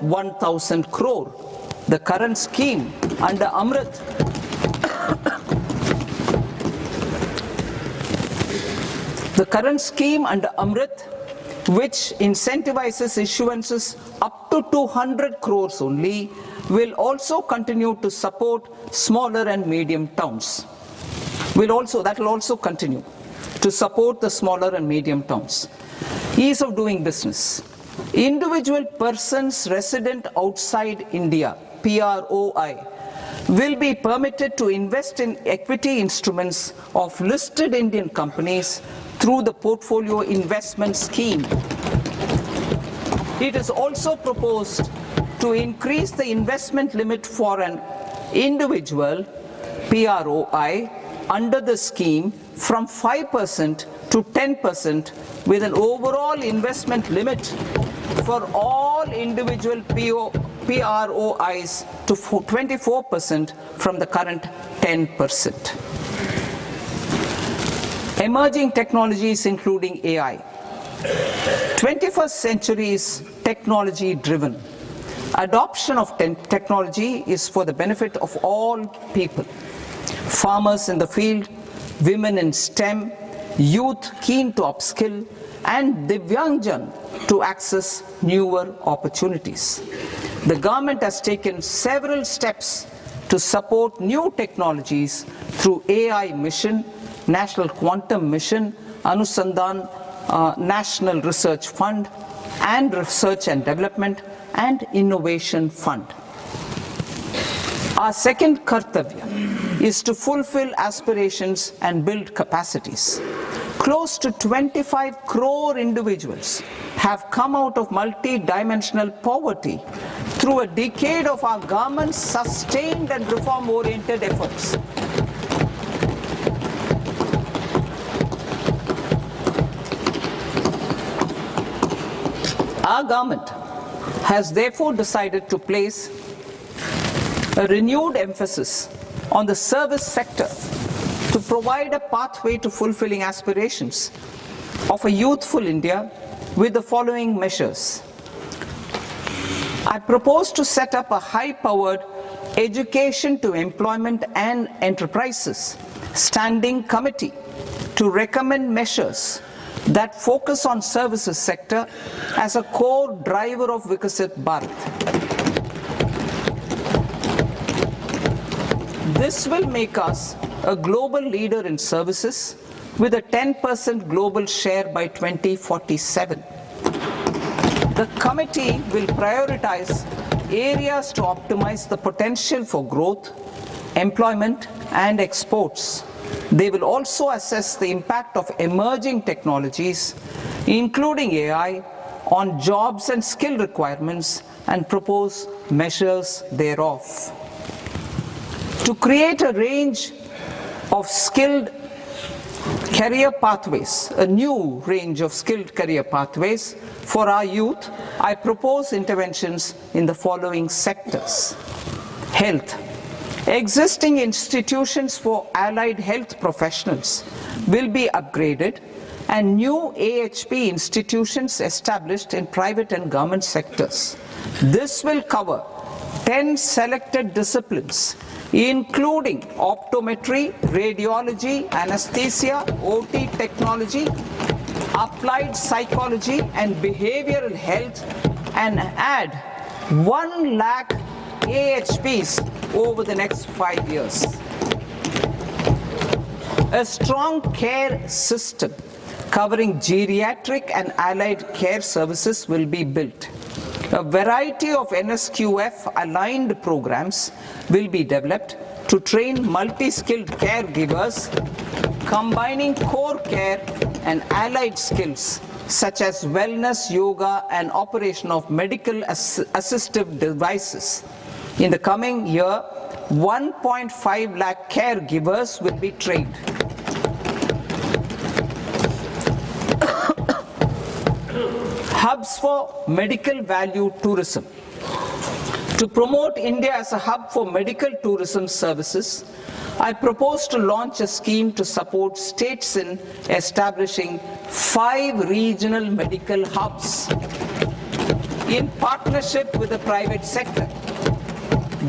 1,000 crore. The current scheme under Amrit which incentivizes issuances up to 200 crores only, will also continue to support smaller and medium towns. That will also continue to support the smaller and medium towns. Ease of doing business. Individual persons resident outside India, PROI, will be permitted to invest in equity instruments of listed Indian companies through the Portfolio Investment Scheme. It is also proposed to increase the investment limit for an individual PROI under the scheme from 5% to 10%, with an overall investment limit for all individual PROIs to 24% from the current 10%. Emerging technologies including AI. 21st century is technology-driven. Adoption of technology is for the benefit of all people. Farmers in the field, women in STEM, youth keen to upskill, and Divyangjan to access newer opportunities. The government has taken several steps to support new technologies through AI Mission, National Quantum Mission, Anusandhan National Research Fund, and Research and Development and Innovation Fund. Our second kartavya is to fulfill aspirations and build capacities. Close to 25 crore individuals have come out of multi-dimensional poverty through a decade of our government's sustained and reform-oriented efforts. Our government has therefore decided to place a renewed emphasis on the service sector to provide a pathway to fulfilling aspirations of a youthful India with the following measures. I propose to set up a high-powered Education to Employment and Enterprises Standing Committee to recommend measures that focus on services sector as a core driver of Vikasit Bharat. This will make us a global leader in services with a 10% global share by 2047. The committee will prioritize areas to optimize the potential for growth, employment, and exports. They will also assess the impact of emerging technologies, including AI, on jobs and skill requirements and propose measures thereof. To create a range of skilled career pathways, a new range of skilled career pathways for our youth, I propose interventions in the following sectors. Health. Existing institutions for allied health professionals will be upgraded and new AHP institutions established in private and government sectors. This will cover 10 selected disciplines, including optometry, radiology, anesthesia, OT technology, applied psychology and behavioral health, and add 1 lakh AHPs over the next 5 years. A strong care system covering geriatric and allied care services will be built. A variety of NSQF-aligned programs will be developed to train multi-skilled caregivers, combining core care and allied skills such as wellness, yoga, and operation of medical assistive devices. In the coming year, 1.5 lakh caregivers will be trained. Hubs for medical value tourism. To promote India as a hub for medical tourism services, I propose to launch a scheme to support states in establishing 5 regional medical hubs. in partnership with the private sector.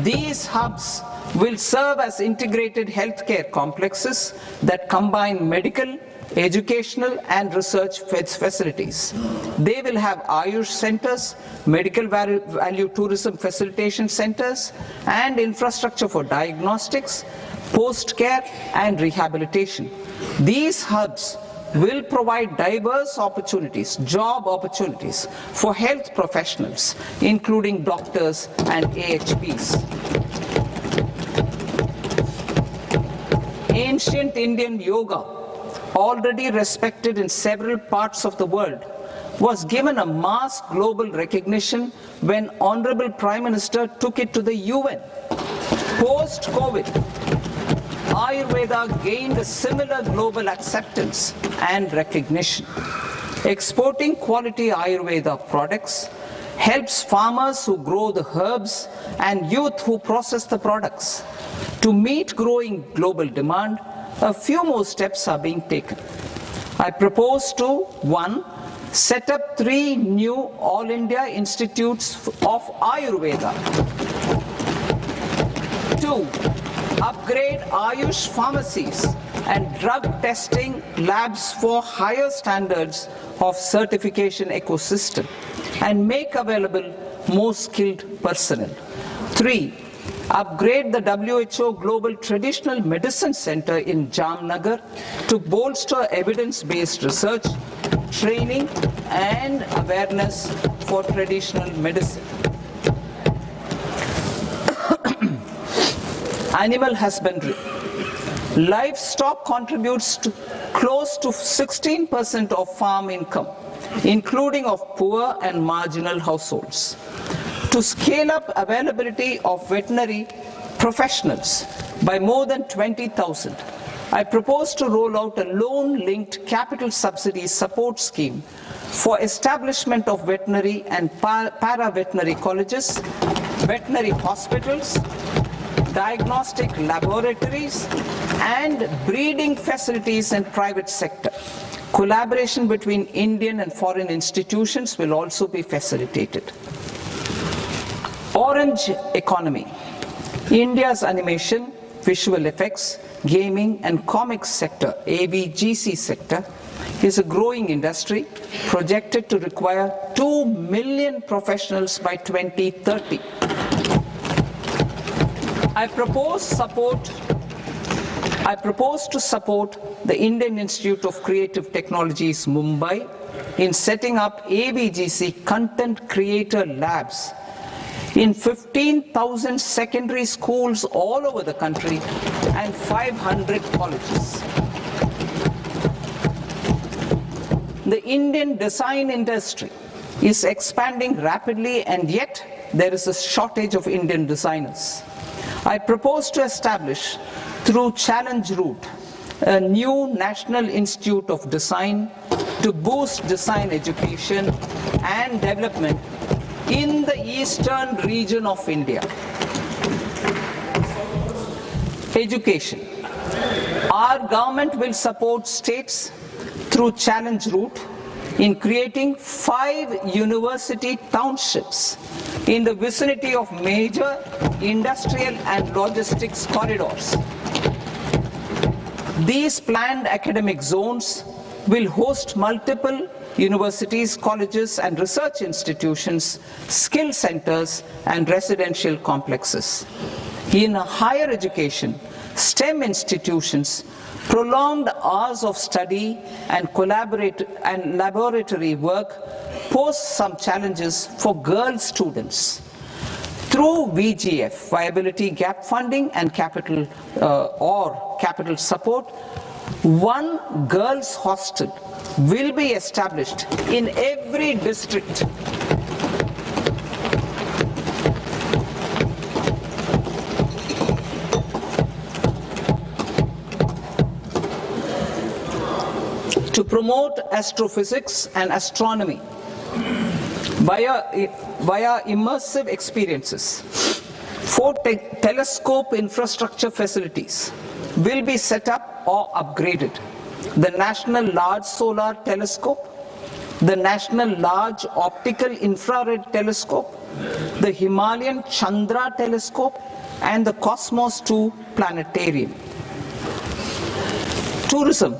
These hubs will serve as integrated healthcare complexes that combine medical, educational and research facilities. They will have Ayush centers, medical value tourism facilitation centers, and infrastructure for diagnostics, post-care and rehabilitation. These hubs will provide diverse opportunities, job opportunities for health professionals, including doctors and AHPs. Ancient Indian yoga, already respected in several parts of the world, was given a mass global recognition when Honorable Prime Minister took it to the UN. Post-COVID, Ayurveda gained a similar global acceptance and recognition. Exporting quality Ayurveda products helps farmers who grow the herbs and youth who process the products. To meet growing global demand, a few more steps are being taken. I propose to 1. Set up 3 new All India Institutes of Ayurveda. 2. Upgrade Ayush pharmacies and drug testing labs for higher standards of certification ecosystem and make available more skilled personnel. 3. Upgrade the WHO Global Traditional Medicine Center in Jamnagar to bolster evidence-based research, training and awareness for traditional medicine. Animal husbandry. Livestock contributes to close to 16% of farm income, including of poor and marginal households. To scale up availability of veterinary professionals by more than 20,000, I propose to roll out a loan-linked capital subsidy support scheme for establishment of veterinary and para-veterinary colleges, veterinary hospitals, diagnostic laboratories, and breeding facilities in private sector. Collaboration between Indian and foreign institutions will also be facilitated. Orange economy. India's animation, visual effects, gaming and comics sector, AVGC sector, is a growing industry projected to require 2 million professionals by 2030. I propose to support the Indian Institute of Creative Technologies, Mumbai, in setting up AVGC content creator labs in 15,000 secondary schools all over the country and 500 colleges. The Indian design industry is expanding rapidly, and yet there is a shortage of Indian designers. I propose to establish, through Challenge Route, a new National Institute of Design to boost design education and development in the eastern region of India. Education. Our government will support states through Challenge Route in creating 5 university townships in the vicinity of major industrial and logistics corridors. These planned academic zones will host multiple universities, colleges and research institutions, skill centers and residential complexes. In higher education, STEM institutions, prolonged hours of study and laboratory work pose some challenges for girl students. Through VGF, Viability Gap Funding and capital support, 1 girls' hostel will be established in every district. To promote astrophysics and astronomy via immersive experiences. 4 telescope infrastructure facilities will be set up or upgraded. The National Large Solar Telescope, the National Large Optical Infrared Telescope, the Himalayan Chandra Telescope, and the Cosmos 2 Planetarium. Tourism.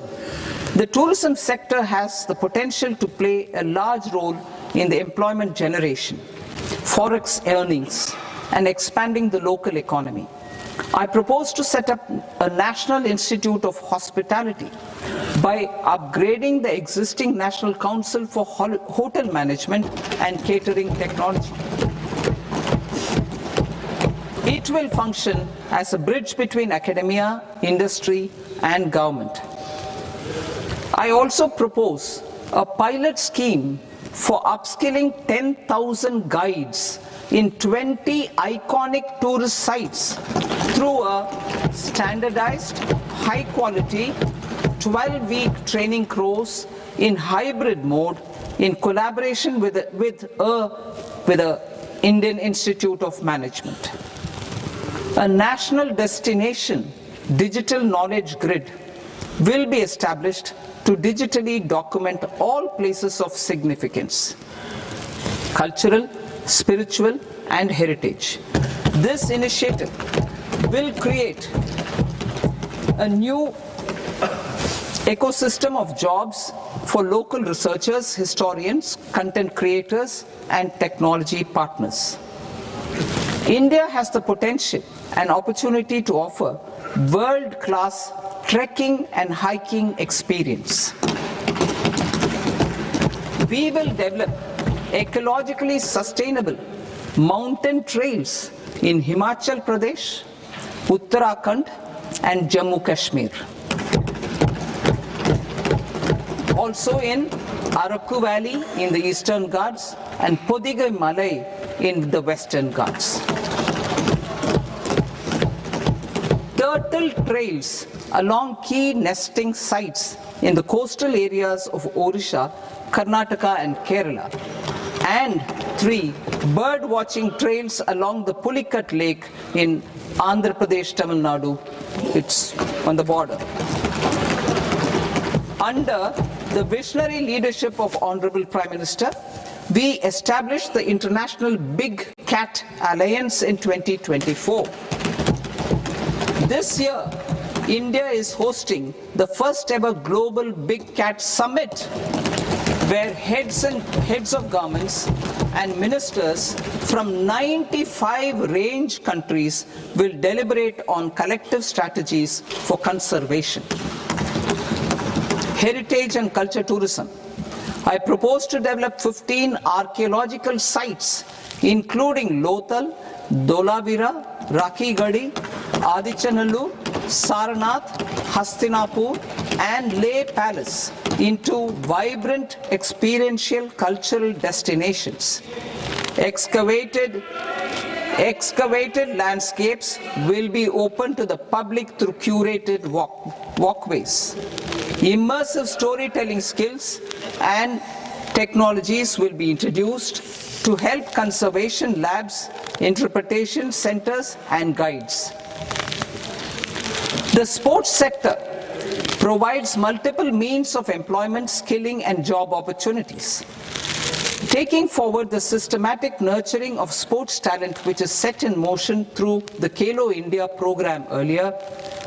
The tourism sector has the potential to play a large role in the employment generation, forex earnings, and expanding the local economy. I propose to set up a National Institute of Hospitality by upgrading the existing National Council for Hotel Management and Catering Technology. It will function as a bridge between academia, industry, and government. I also propose a pilot scheme for upskilling 10,000 guides in 20 iconic tourist sites through a standardized, high-quality, 12-week training course in hybrid mode in collaboration with the Indian Institute of Management. A national destination digital knowledge grid will be established to digitally document all places of significance, cultural, spiritual, and heritage. This initiative will create a new ecosystem of jobs for local researchers, historians, content creators, and technology partners. India has the potential and opportunity to offer world-class trekking and hiking experience. We will develop ecologically sustainable mountain trails in Himachal Pradesh, Uttarakhand, and Jammu Kashmir. Also in Araku Valley in the Eastern Ghats and Podigai Malai in the Western Ghats. Turtle trails along key nesting sites in the coastal areas of Odisha, Karnataka, and Kerala. And 3 bird watching trails along the Pulikat Lake in Andhra Pradesh, Tamil Nadu. It's on the border. Under the visionary leadership of Honorable Prime Minister, we established the International Big Cat Alliance in 2024. This year, India is hosting the first ever Global Big Cat Summit, where heads of governments and ministers from 95 range countries will deliberate on collective strategies for conservation. Heritage and culture tourism. I propose to develop 15 archaeological sites, including Lothal, Dolavira, Rakigadi, Adichanallu, Saranath, Hastinapur, and Leh Palace into vibrant experiential cultural destinations. Excavated landscapes will be open to the public through curated walkways. Immersive storytelling skills and technologies will be introduced to help conservation labs, interpretation centers, and guides. The sports sector provides multiple means of employment, skilling, and job opportunities. Taking forward the systematic nurturing of sports talent which is set in motion through the Khelo India program earlier,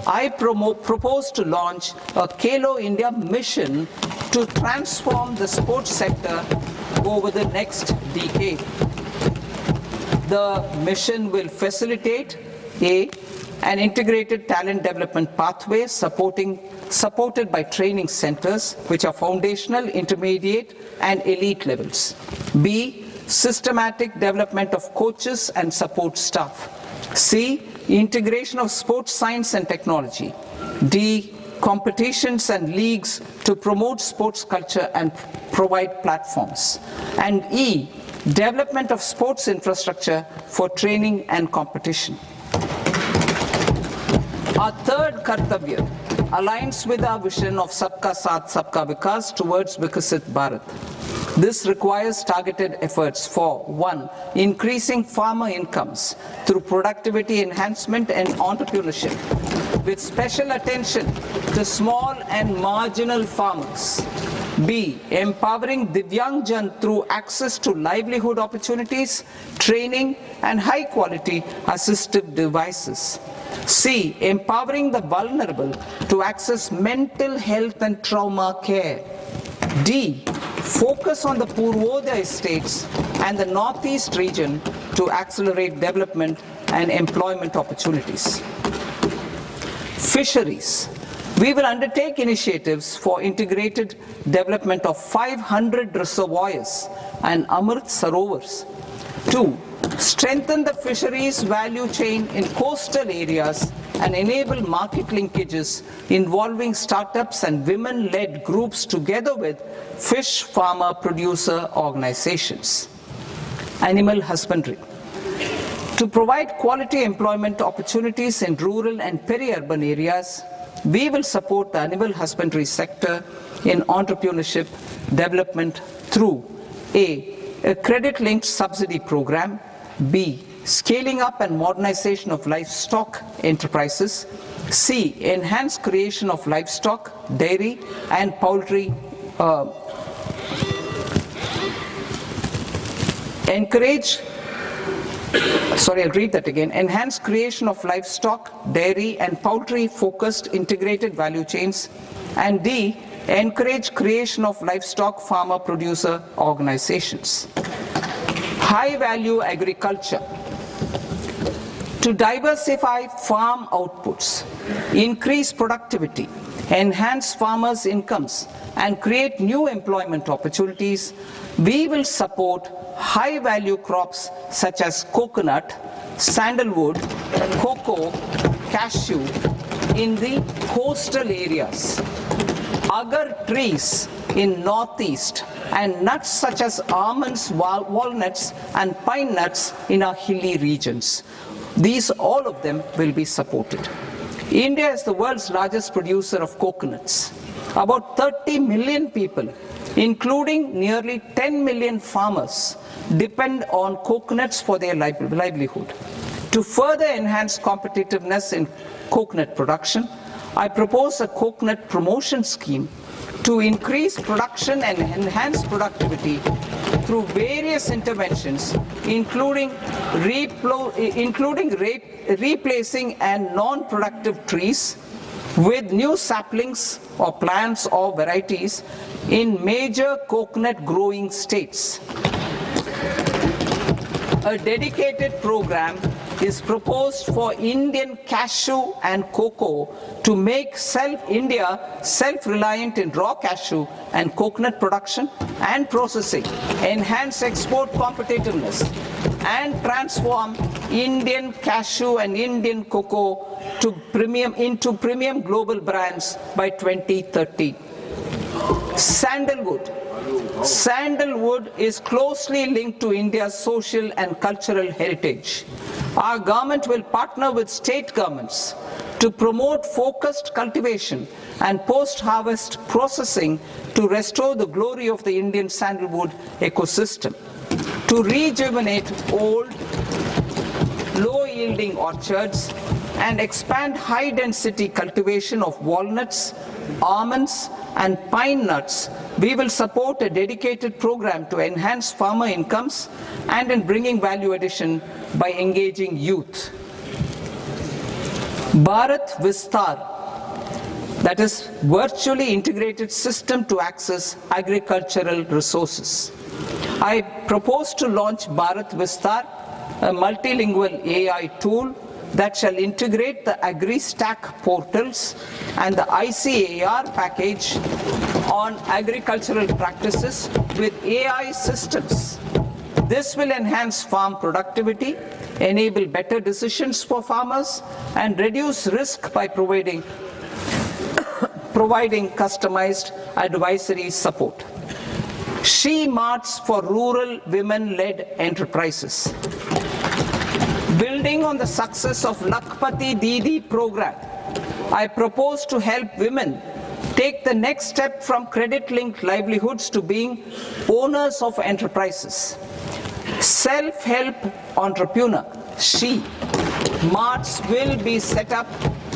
I propose to launch a Khelo India mission to transform the sports sector over the next decade. The mission will facilitate an integrated talent development pathway supported by training centers which are foundational, intermediate, and elite levels. B, systematic development of coaches and support staff. C, integration of sports science and technology. D, competitions and leagues to promote sports culture and provide platforms. And E, development of sports infrastructure for training and competition. Our third Kartavya aligns with our vision of Sabka Saath, Sabka Vikas towards Vikasit Bharat. This requires targeted efforts for 1. Increasing farmer incomes through productivity enhancement and entrepreneurship, with special attention to small and marginal farmers. B. Empowering Divyangjan through access to livelihood opportunities, training, and high-quality assistive devices. C. Empowering the vulnerable to access mental health and trauma care. D. Focus on the Purvodaya states and the Northeast region to accelerate development and employment opportunities. Fisheries. We will undertake initiatives for integrated development of 500 reservoirs and Amrit Sarovars. 2. Strengthen the fisheries value chain in coastal areas and enable market linkages involving startups and women-led groups together with fish farmer producer organizations. Animal husbandry. To provide quality employment opportunities in rural and peri-urban areas, we will support the animal husbandry sector in entrepreneurship development through a credit-linked subsidy program, B. Scaling up and modernization of livestock enterprises, C. Enhanced creation of livestock, dairy, and poultry enhanced creation of livestock, dairy, and poultry-focused integrated value chains, and D. Encourage creation of livestock farmer-producer organizations. High-value agriculture. To diversify farm outputs, increase productivity, enhance farmers' incomes, and create new employment opportunities, we will support high-value crops such as coconut, sandalwood, cocoa, cashew in the coastal areas, agar trees in northeast, and nuts such as almonds, walnuts, and pine nuts in our hilly regions. All of them will be supported. India is the world's largest producer of coconuts. About 30 million people, including nearly 10 million farmers, depend on coconuts for their livelihood. To further enhance competitiveness in coconut production, I propose a coconut promotion scheme to increase production and enhance productivity through various interventions, including replacing and non-productive trees with new saplings or plants or varieties in major coconut growing states. A dedicated program is proposed for Indian cashew and cocoa to make India self-reliant in raw cashew and coconut production and processing, enhance export competitiveness, and transform Indian cashew and Indian cocoa into premium global brands by 2030. Sandalwood. Sandalwood is closely linked to India's social and cultural heritage. Our government will partner with state governments to promote focused cultivation and post-harvest processing to restore the glory of the Indian sandalwood ecosystem, to rejuvenate old, low-yielding orchards, and expand high-density cultivation of walnuts, almonds, and pine nuts. We will support a dedicated program to enhance farmer incomes and in bringing value addition by engaging youth. Bharat Vistar, that is virtually integrated system to access agricultural resources. I propose to launch Bharat Vistar, a multilingual AI tool that shall integrate the AgriStack portals and the ICAR package on agricultural practices with AI systems. This will enhance farm productivity, enable better decisions for farmers, and reduce risk by providing customized advisory support. She-Marts for rural women-led enterprises. Building on the success of Lakpati Didi program, I propose to help women take the next step from credit-linked livelihoods to being owners of enterprises. Self-help entrepreneur, She-Marts will be set up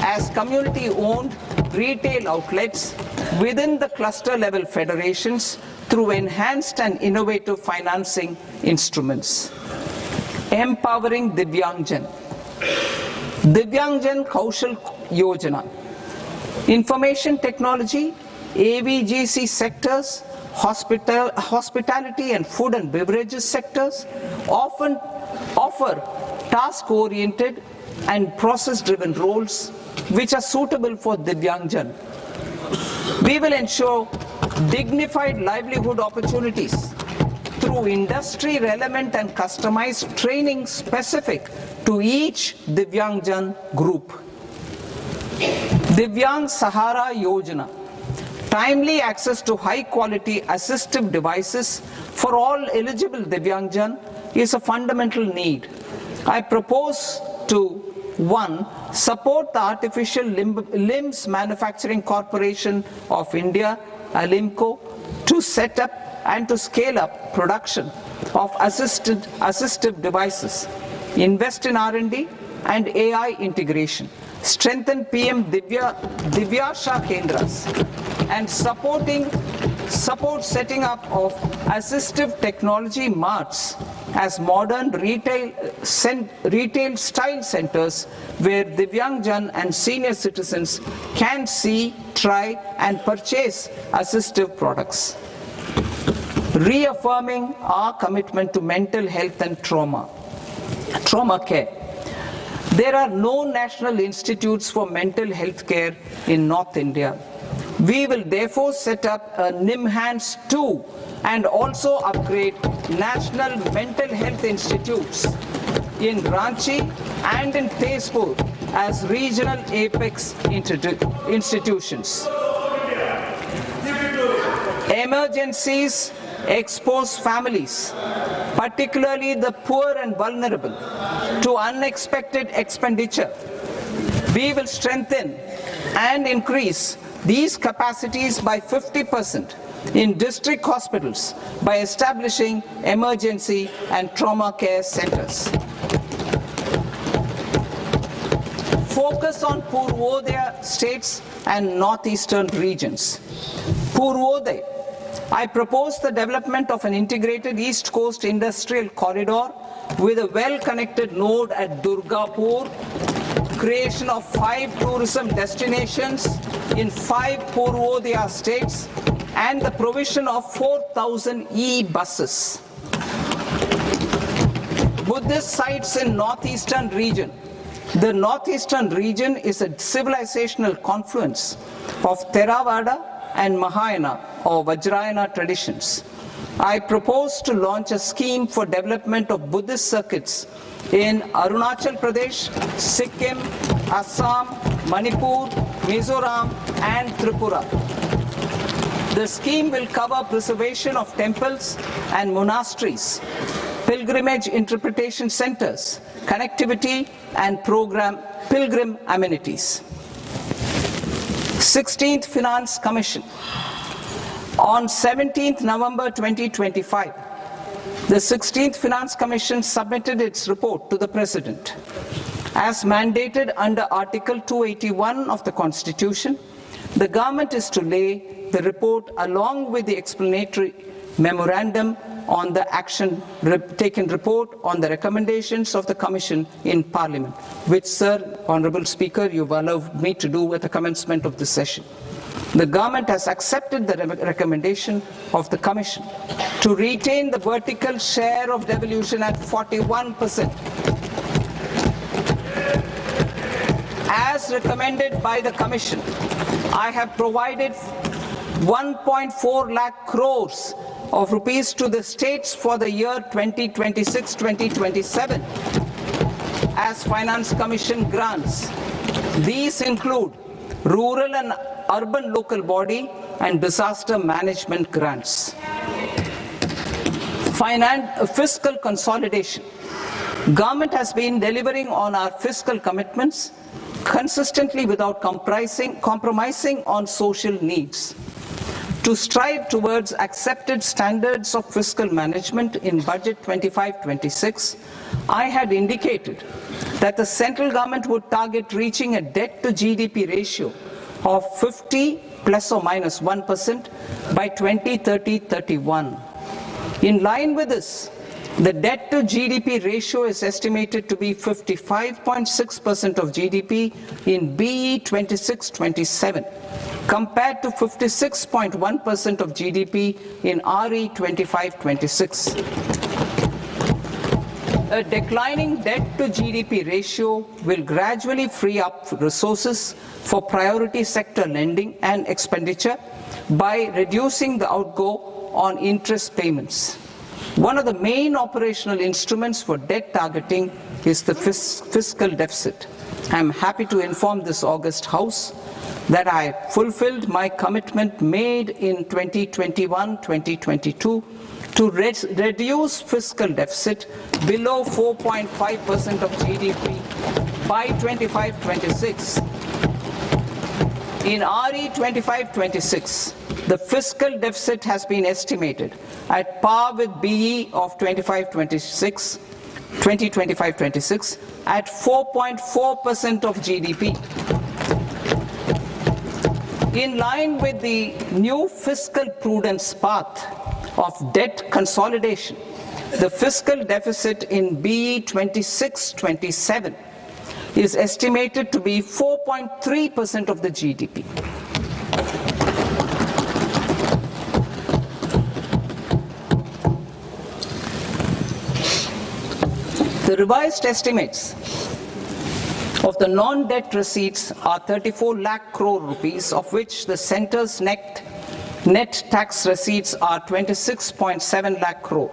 as community-owned retail outlets within the cluster level federations through enhanced and innovative financing instruments. Empowering Divyangjan. Divyangjan Kaushal Yojana. Information technology, AVGC sectors, hospitality and food and beverages sectors often offer task-oriented and process-driven roles which are suitable for Divyangjan. We will ensure dignified livelihood opportunities through industry-relevant and customized training specific to each Divyangjan group. Divyang Sahara Yojana. Timely access to high-quality assistive devices for all eligible Divyangjan is a fundamental need. I propose to 1. Support the Artificial Limbs Manufacturing Corporation of India, Alimco, to set up and to scale up production of assistive devices, invest in R&D and AI integration, strengthen PM Divyasha Kendras, and support setting up of assistive technology marts as modern retail style centers where Divyangjan and senior citizens can see, try and purchase assistive products. Reaffirming our commitment to mental health and trauma care. There are no national institutes for mental health care in North India. We will therefore set up a NIMHANS 2 and also upgrade national mental health institutes in Ranchi and in Tezpur as regional apex institutions. Emergencies expose families, particularly the poor and vulnerable, to unexpected expenditure. We will strengthen and increase these capacities by 50% in district hospitals by establishing emergency and trauma care centers. Focus on Purvodaya states and northeastern regions. Purvodaya. I propose the development of an integrated East Coast industrial corridor with a well-connected node at Durgapur, creation of 5 tourism destinations in 5 Purvodaya states, and the provision of 4,000 e-buses. Buddhist sites in northeastern region. The northeastern region is a civilizational confluence of Theravada and Mahayana or Vajrayana traditions. I propose to launch a scheme for development of Buddhist circuits in Arunachal Pradesh, Sikkim, Assam, Manipur, Mizoram and Tripura. The scheme will cover preservation of temples and monasteries, pilgrimage interpretation centers, connectivity and pilgrim amenities. 16th Finance Commission. On 17th November 2025, the 16th Finance Commission submitted its report to the President. As mandated under Article 281 of the Constitution, the government is to lay the report along with the explanatory memorandum on the action taken report on the recommendations of the Commission in Parliament, which, Sir, Honourable Speaker, you've allowed me to do at the commencement of this session. The government has accepted the recommendation of the Commission to retain the vertical share of devolution at 41%. As recommended by the Commission, I have provided 1.4 lakh crores of rupees to the states for the year 2026-2027 as Finance Commission grants. These include rural and urban local body and disaster management grants. Fiscal consolidation. Government has been delivering on our fiscal commitments consistently without compromising on social needs. To strive towards accepted standards of fiscal management in Budget 25-26, I had indicated that the central government would target reaching a debt to GDP ratio of 50 plus or minus 1% by 2030-31. In line with this, the debt to GDP ratio is estimated to be 55.6% of GDP in BE 26-27, compared to 56.1% of GDP in RE 25-26. A declining debt to GDP ratio will gradually free up resources for priority sector lending and expenditure by reducing the outgo on interest payments. One of the main operational instruments for debt targeting is the fiscal deficit. I am happy to inform this august House that I fulfilled my commitment made in 2021-2022 to reduce fiscal deficit below 4.5% of GDP by 25-26. In RE 25-26, the fiscal deficit has been estimated at par with BE of 2025-26 at 4.4% of GDP. In line with the new fiscal prudence path of debt consolidation, the fiscal deficit in BE 26-27 is estimated to be 4.3% of the GDP. The revised estimates of the non-debt receipts are 34 lakh crore rupees, of which the centre's net tax receipts are 26.7 lakh crore.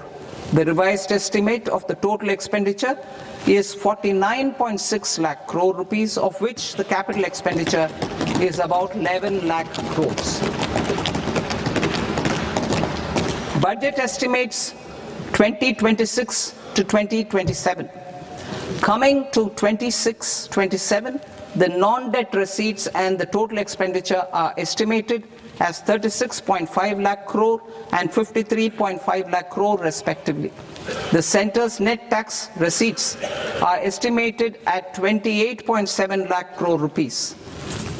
The revised estimate of the total expenditure is 49.6 lakh crore rupees, of which the capital expenditure is about 11 lakh crores. Budget estimates 2026 to 2027. Coming to 26-27, the non-debt receipts and the total expenditure are estimated as 36.5 lakh crore and 53.5 lakh crore respectively. The centre's net tax receipts are estimated at 28.7 lakh crore rupees.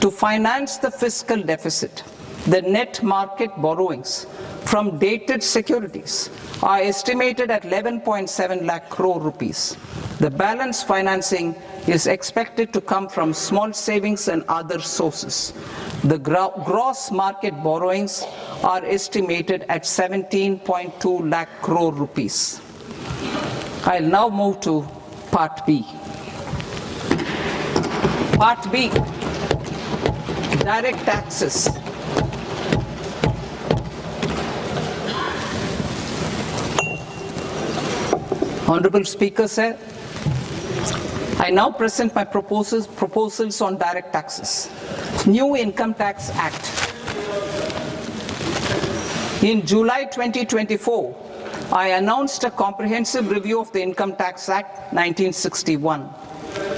To finance the fiscal deficit, the net market borrowings from dated securities are estimated at 11.7 lakh crore rupees. The balance financing is expected to come from small savings and other sources. The gross market borrowings are estimated at 17.2 lakh crore rupees. I'll now move to Part B. Part B, direct taxes. Honorable Speaker, sir, I now present my proposals on direct taxes. New Income Tax Act. In July 2024, I announced a comprehensive review of the Income Tax Act 1961.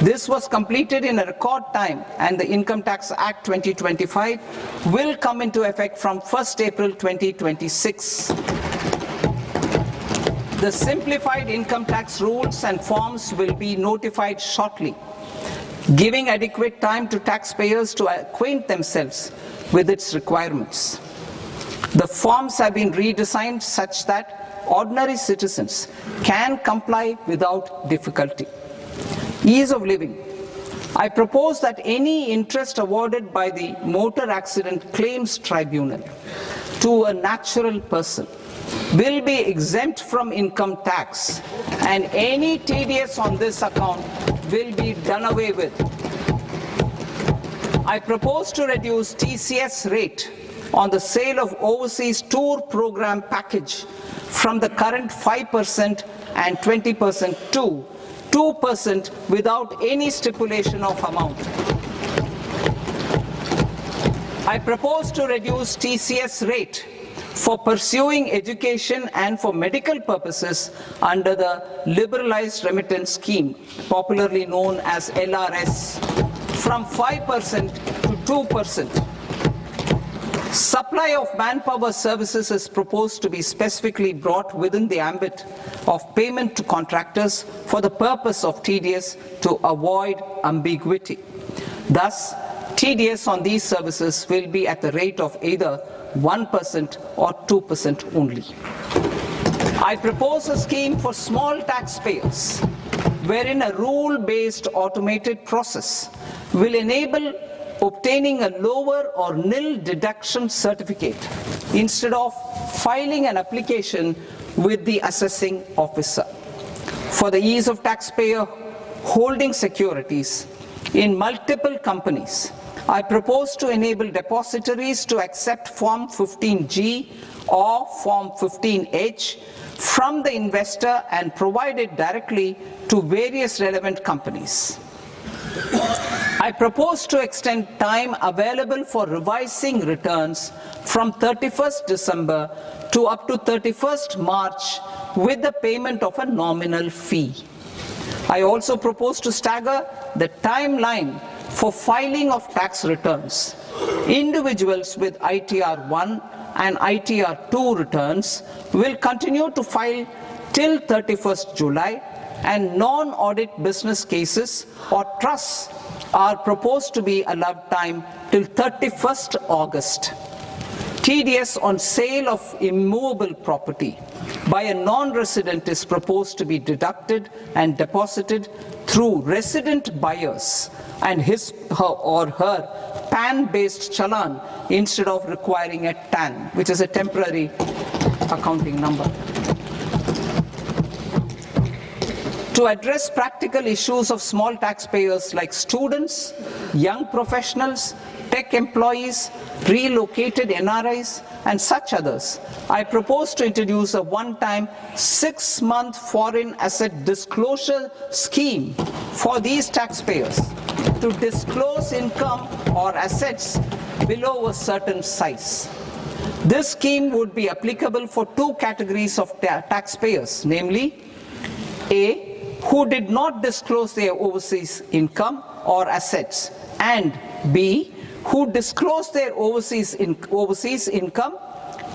This was completed in a record time, and the Income Tax Act 2025 will come into effect from 1st April 2026. The simplified income tax rules and forms will be notified shortly, giving adequate time to taxpayers to acquaint themselves with its requirements. The forms have been redesigned such that ordinary citizens can comply without difficulty. Ease of living. I propose that any interest awarded by the Motor Accident Claims Tribunal to a natural person will be exempt from income tax, and any TDS on this account will be done away with. I propose to reduce TCS rate on the sale of overseas tour program package from the current 5% and 20% to 2% without any stipulation of amount. I propose to reduce TCS rate for pursuing education and for medical purposes under the Liberalized Remittance Scheme, popularly known as LRS, from 5% to 2%. Supply of manpower services is proposed to be specifically brought within the ambit of payment to contractors for the purpose of TDS to avoid ambiguity. Thus, TDS on these services will be at the rate of either 1% or 2% only. I propose a scheme for small taxpayers wherein a rule-based automated process will enable obtaining a lower or nil deduction certificate instead of filing an application with the assessing officer. For the ease of taxpayer holding securities in multiple companies, I propose to enable depositories to accept Form 15G or Form 15H from the investor and provide it directly to various relevant companies. I propose to extend time available for revising returns from 31st December to up to 31st March with the payment of a nominal fee. I also propose to stagger the timeline for filing of tax returns. Individuals with ITR 1 and ITR 2 returns will continue to file till 31st July, and non-audit business cases or trusts are proposed to be allowed time till 31st August. TDS on sale of immovable property by a non-resident is proposed to be deducted and deposited through resident buyers and his or her PAN-based challan instead of requiring a TAN, which is a temporary accounting number. To address practical issues of small taxpayers like students, young professionals, tech employees, relocated NRIs, and such others, I propose to introduce a one-time 6-month foreign asset disclosure scheme for these taxpayers to disclose income or assets below a certain size. This scheme would be applicable for two categories of taxpayers, namely A, who did not disclose their overseas income or assets, and B, who disclosed their overseas income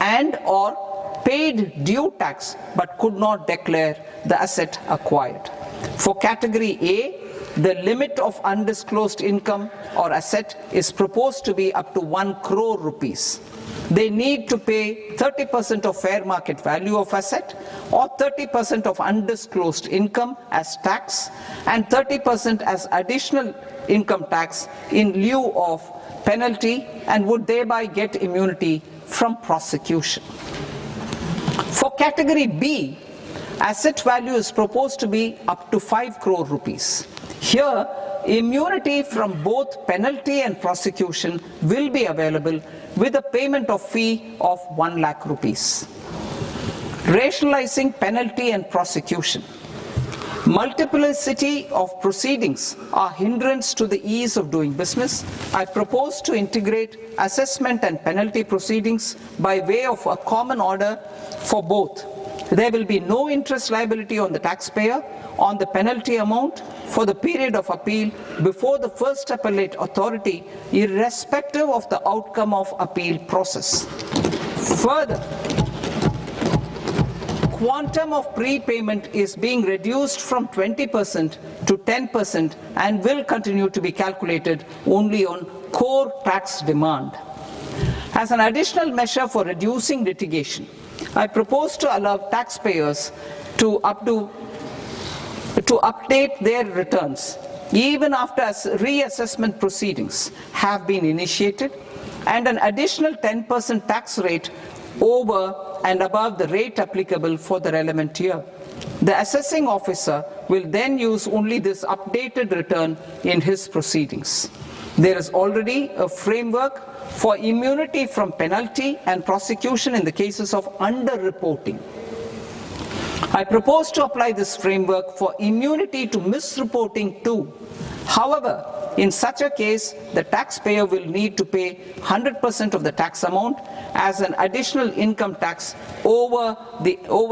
and or paid due tax but could not declare the asset acquired. For category A, the limit of undisclosed income or asset is proposed to be up to 1 crore rupees. They need to pay 30% of fair market value of asset or 30% of undisclosed income as tax and 30% as additional income tax in lieu of penalty, and would thereby get immunity from prosecution. For category B, asset value is proposed to be up to 5 crore rupees. Here, immunity from both penalty and prosecution will be available with a payment of fee of 1 lakh rupees. Rationalizing penalty and prosecution. Multiplicity of proceedings are hindrance to the ease of doing business. I propose to integrate assessment and penalty proceedings by way of a common order for both. There will be no interest liability on the taxpayer on the penalty amount for the period of appeal before the first appellate authority, irrespective of the outcome of appeal process. Further, quantum of prepayment is being reduced from 20% to 10% and will continue to be calculated only on core tax demand. As an additional measure for reducing litigation, I propose to allow taxpayers to update their returns even after reassessment proceedings have been initiated, and an additional 10% tax rate over and above the rate applicable for the relevant year. The assessing officer will then use only this updated return in his proceedings. There is already a framework for immunity from penalty and prosecution in the cases of underreporting. I propose to apply this framework for immunity to misreporting too. However, in such a case, the taxpayer will need to pay 100% of the tax amount as an additional income tax over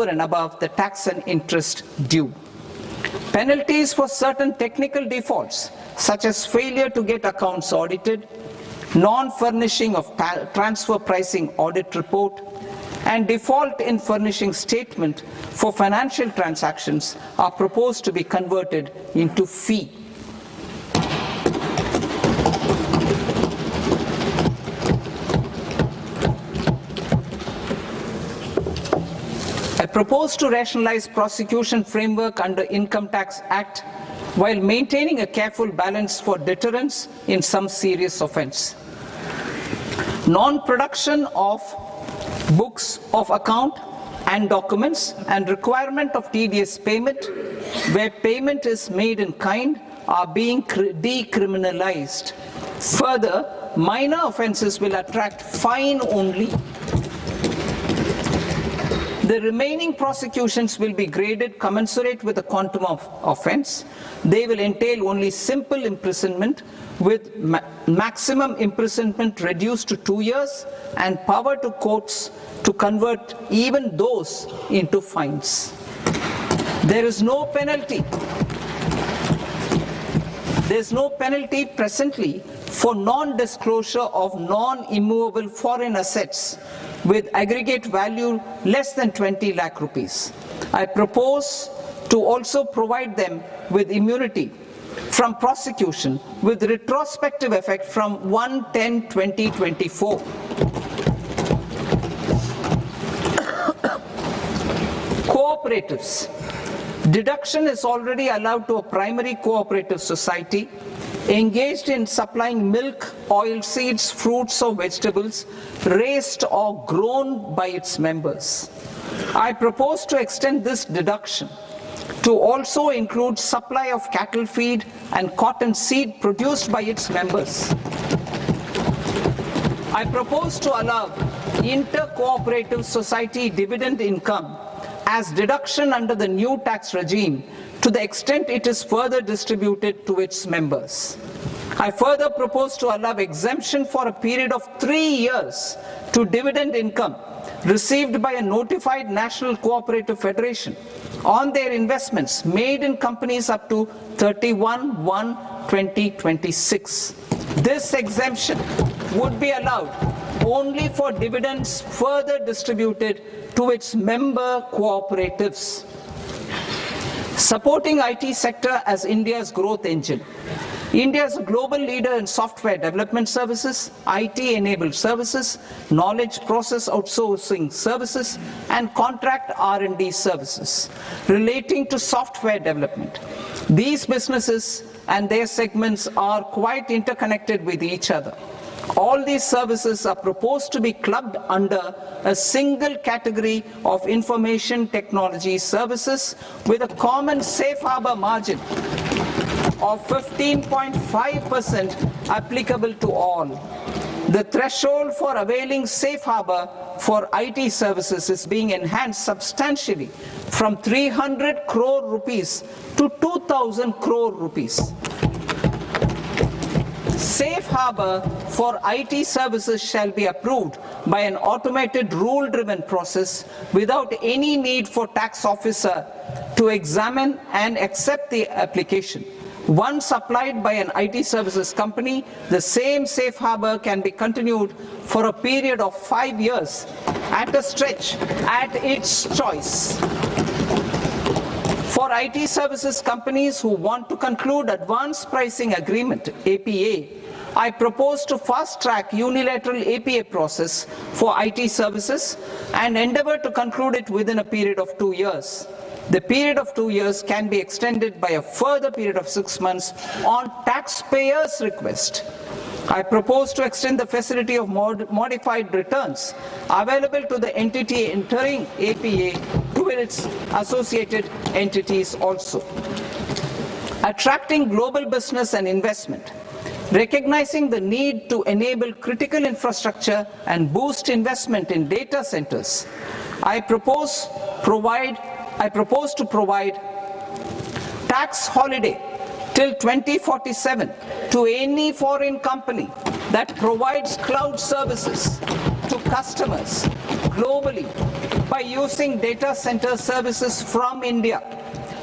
and above the tax and interest due. Penalties for certain technical defaults, such as failure to get accounts audited, non-furnishing of transfer pricing audit report, and default in furnishing statement for financial transactions, are proposed to be converted into fee. propose to rationalize prosecution framework under Income Tax Act while maintaining a careful balance for deterrence in some serious offence. Non-production of books of account and documents and requirement of TDS payment where payment is made in kind are being decriminalized. Further, minor offences will attract fine only. The remaining prosecutions will be graded commensurate with the quantum of offence. They will entail only simple imprisonment with maximum imprisonment reduced to 2 years and power to courts to convert even those into fines. There is no penalty. There is no penalty presently for non-disclosure of non-immovable foreign assets with aggregate value less than 20 lakh rupees. I propose to also provide them with immunity from prosecution with retrospective effect from 1/10/2024. Cooperatives. Deduction is already allowed to a primary cooperative society engaged in supplying milk, oilseeds, fruits or vegetables raised or grown by its members. I propose to extend this deduction to also include supply of cattle feed and cotton seed produced by its members. I propose to allow inter-cooperative society dividend income as deduction under the new tax regime to the extent it is further distributed to its members. I further propose to allow exemption for a period of 3 years to dividend income received by a notified national cooperative federation on their investments made in companies up to 31/1/2026. This exemption would be allowed only for dividends further distributed to its member cooperatives. Supporting IT sector as India's growth engine. India is a global leader in software development services, IT-enabled services, knowledge process outsourcing services, and contract R&D services relating to software development. These businesses and their segments are quite interconnected with each other. All these services are proposed to be clubbed under a single category of information technology services with a common safe harbor margin of 15.5% applicable to all. The threshold for availing safe harbor for IT services is being enhanced substantially from 300 crore rupees to 2,000 crore rupees. Safe harbor for IT services shall be approved by an automated rule-driven process without any need for tax officer to examine and accept the application. Once applied by an IT services company, the same safe harbor can be continued for a period of 5 years at a stretch at its choice. For IT services companies who want to conclude advanced pricing agreement, APA, I propose to fast-track unilateral APA process for IT services and endeavor to conclude it within a period of 2 years. The period of 2 years can be extended by a further period of 6 months on taxpayers' request. I propose to extend the facility of modified returns available to the entity entering APA to its associated entities also. Attracting global business and investment. Recognizing the need to enable critical infrastructure and boost investment in data centers, I propose to provide tax holiday till 2047 to any foreign company that provides cloud services to customers globally by using data center services from India.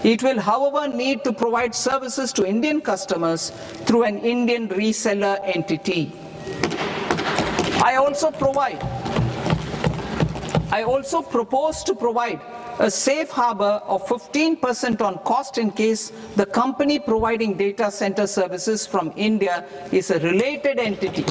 It will, however, need to provide services to Indian customers through an Indian reseller entity. I also propose to provide a safe harbor of 15% on cost in case the company providing data center services from India is a related entity.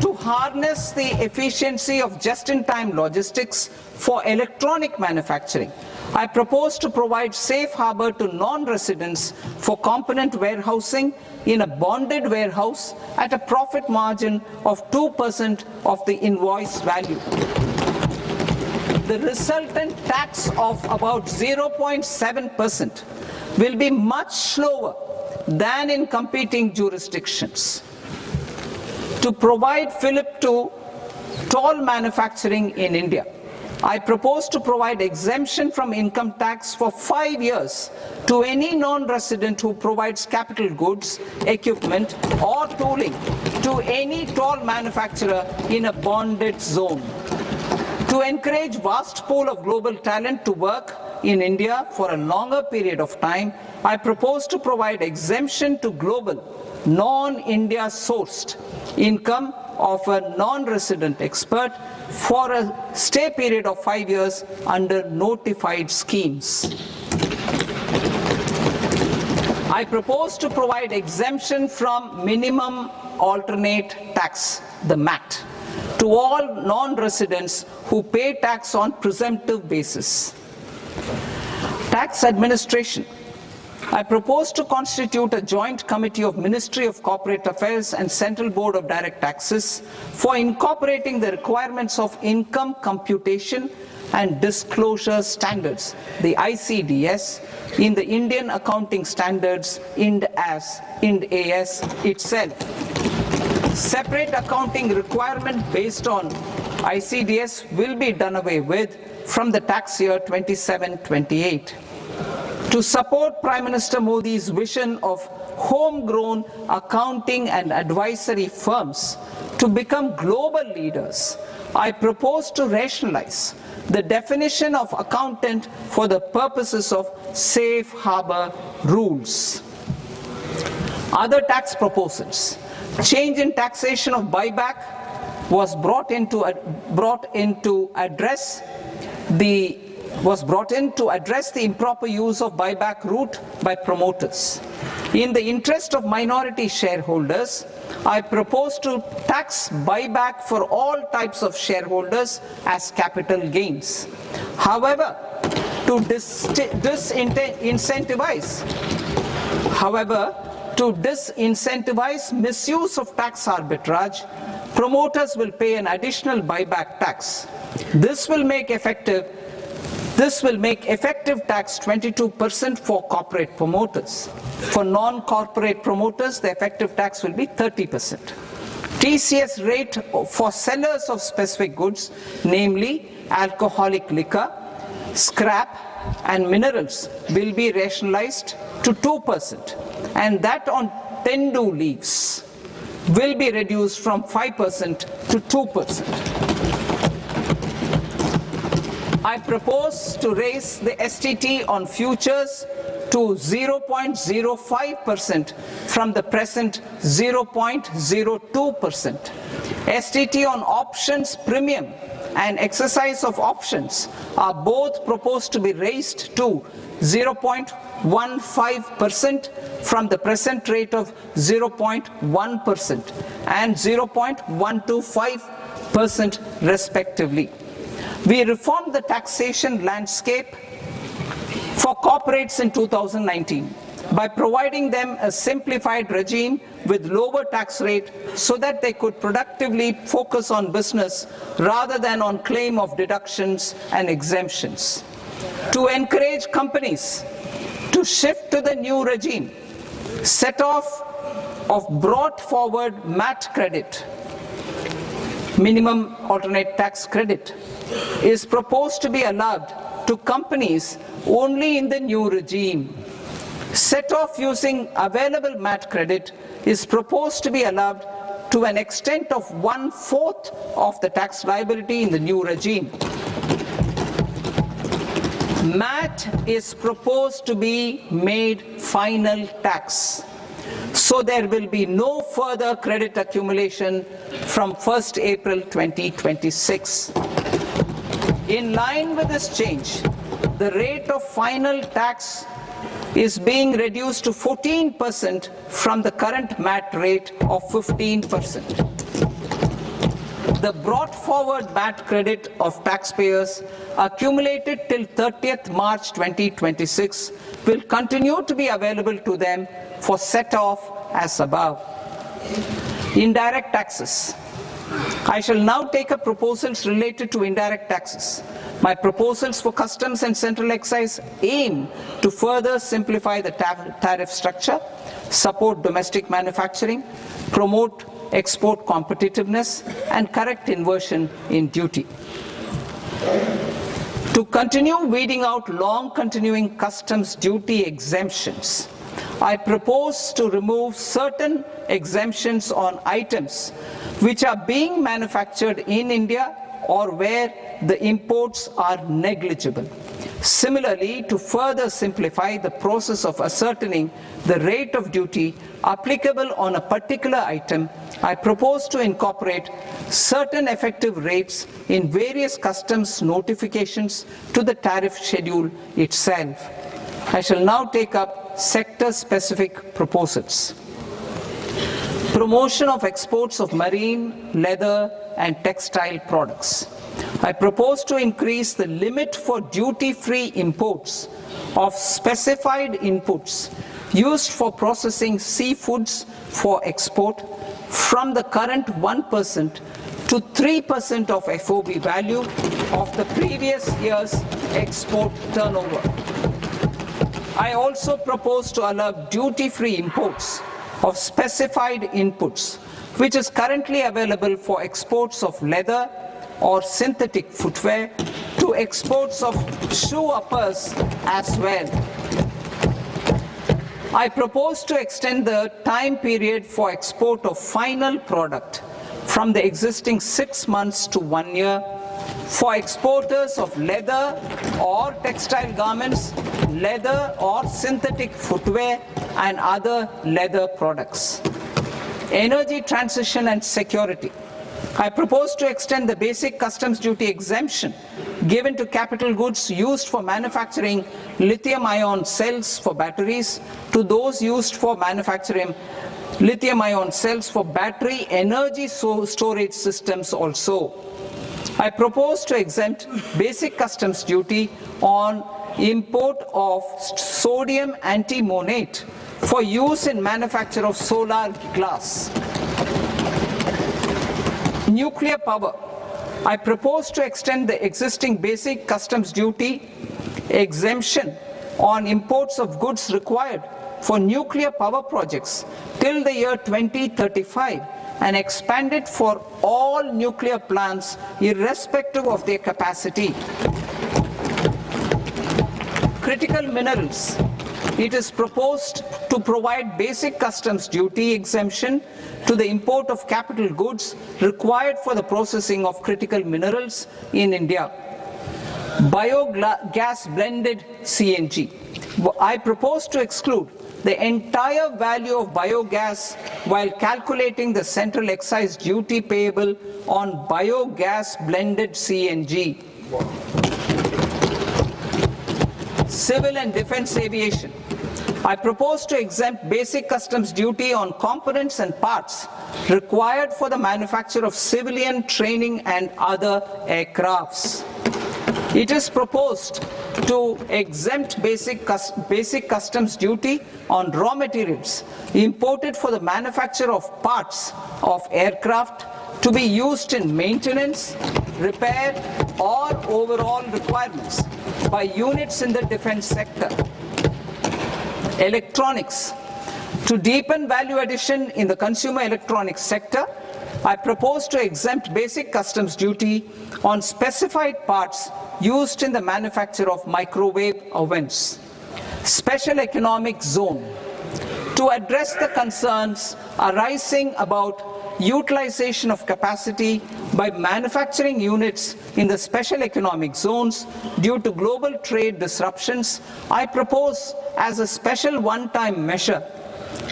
To harness the efficiency of just-in-time logistics for electronic manufacturing, I propose to provide safe harbor to non-residents for component warehousing in a bonded warehouse at a profit margin of 2% of the invoice value. The resultant tax of about 0.7% will be much lower than in competing jurisdictions. To provide fillip to toll manufacturing in India, I propose to provide exemption from income tax for 5 years to any non-resident who provides capital goods, equipment or tooling to any toll manufacturer in a bonded zone. To encourage vast pool of global talent to work in India for a longer period of time, I propose to provide exemption to global, non-India sourced income of a non-resident expert for a stay period of 5 years under notified schemes. I propose to provide exemption from minimum alternate tax, the MAT, to all non-residents who pay tax on presumptive basis. Tax administration. I propose to constitute a joint committee of Ministry of Corporate Affairs and Central Board of Direct Taxes for incorporating the requirements of income computation and disclosure standards, the ICDS, in the Indian Accounting Standards, Ind AS itself. Separate accounting requirement based on ICDS will be done away with from the tax year 27-28. To support Prime Minister Modi's vision of homegrown accounting and advisory firms to become global leaders, I propose to rationalize the definition of accountant for the purposes of safe harbor rules. Other tax proposals. Change in taxation of buyback was brought in to address the improper use of buyback route by promoters. In the interest of minority shareholders, I propose to tax buyback for all types of shareholders as capital gains. However, to disincentivize misuse of tax arbitrage, promoters will pay an additional buyback tax. This will make effective tax 22% for corporate promoters. For non-corporate promoters, the effective tax will be 30%. TCS rate for sellers of specific goods, namely alcoholic liquor, scrap and minerals, will be rationalized to 2%, and that on tendu leaves will be reduced from 5% to 2%. I propose to raise the STT on futures to 0.05% from the present 0.02%. STT on options premium and exercise of options are both proposed to be raised to 0.15% from the present rate of 0.1% and 0.125% respectively. We reformed the taxation landscape for corporates in 2019 by providing them a simplified regime with lower tax rate so that they could productively focus on business rather than on claim of deductions and exemptions. To encourage companies to shift to the new regime, set off of brought forward MAT credit, minimum alternate tax credit, is proposed to be allowed to companies only in the new regime. Set off using available MAT credit is proposed to be allowed to an extent of 1/4 of the tax liability in the new regime. MAT is proposed to be made final tax, so there will be no further credit accumulation from 1st April 2026. In line with this change, the rate of final tax is being reduced to 14% from the current MAT rate of 15%. the brought forward VAT credit of taxpayers accumulated till 30th March 2026 will continue to be available to them for set-off as above. Indirect taxes. I shall now take up proposals related to indirect taxes. My proposals for customs and central excise aim to further simplify the tariff structure, support domestic manufacturing, promote export competitiveness, and correct inversion in duty. To continue weeding out long-continuing customs duty exemptions, I propose to remove certain exemptions on items which are being manufactured in India or where the imports are negligible. Similarly, to further simplify the process of ascertaining the rate of duty applicable on a particular item, I propose to incorporate certain effective rates in various customs notifications to the tariff schedule itself. I shall now take up sector-specific proposals. Promotion of exports of marine, leather, and textile products. I propose to increase the limit for duty-free imports of specified inputs used for processing seafoods for export from the current 1% to 3% of FOB value of the previous year's export turnover. I also propose to allow duty-free imports of specified inputs, which is currently available for exports of leather or synthetic footwear, to exports of shoe uppers as well. I propose to extend the time period for export of final product from the existing 6 months to 1 year for exporters of leather or textile garments, leather or synthetic footwear, and other leather products. Energy transition and security. I propose to extend the basic customs duty exemption given to capital goods used for manufacturing lithium-ion cells for batteries to those used for manufacturing lithium-ion cells for battery energy storage systems also. I propose to exempt basic customs duty on import of sodium antimonate for use in manufacture of solar glass. Nuclear power. I propose to extend the existing basic customs duty exemption on imports of goods required for nuclear power projects till the year 2035 and expand it for all nuclear plants irrespective of their capacity. Critical minerals. It is proposed to provide basic customs duty exemption to the import of capital goods required for the processing of critical minerals in India. Biogas blended CNG. I propose to exclude the entire value of biogas while calculating the central excise duty payable on biogas blended CNG. Civil and defense aviation. I propose to exempt basic customs duty on components and parts required for the manufacture of civilian training and other aircrafts. It is proposed to exempt basic customs duty on raw materials imported for the manufacture of parts of aircraft to be used in maintenance, repair, or overall requirements by units in the defense sector. Electronics. To deepen value addition in the consumer electronics sector, I propose to exempt basic customs duty on specified parts used in the manufacture of microwave ovens. Special economic zone. To address the concerns arising about utilization of capacity by manufacturing units in the special economic zones due to global trade disruptions, I propose as a special one-time measure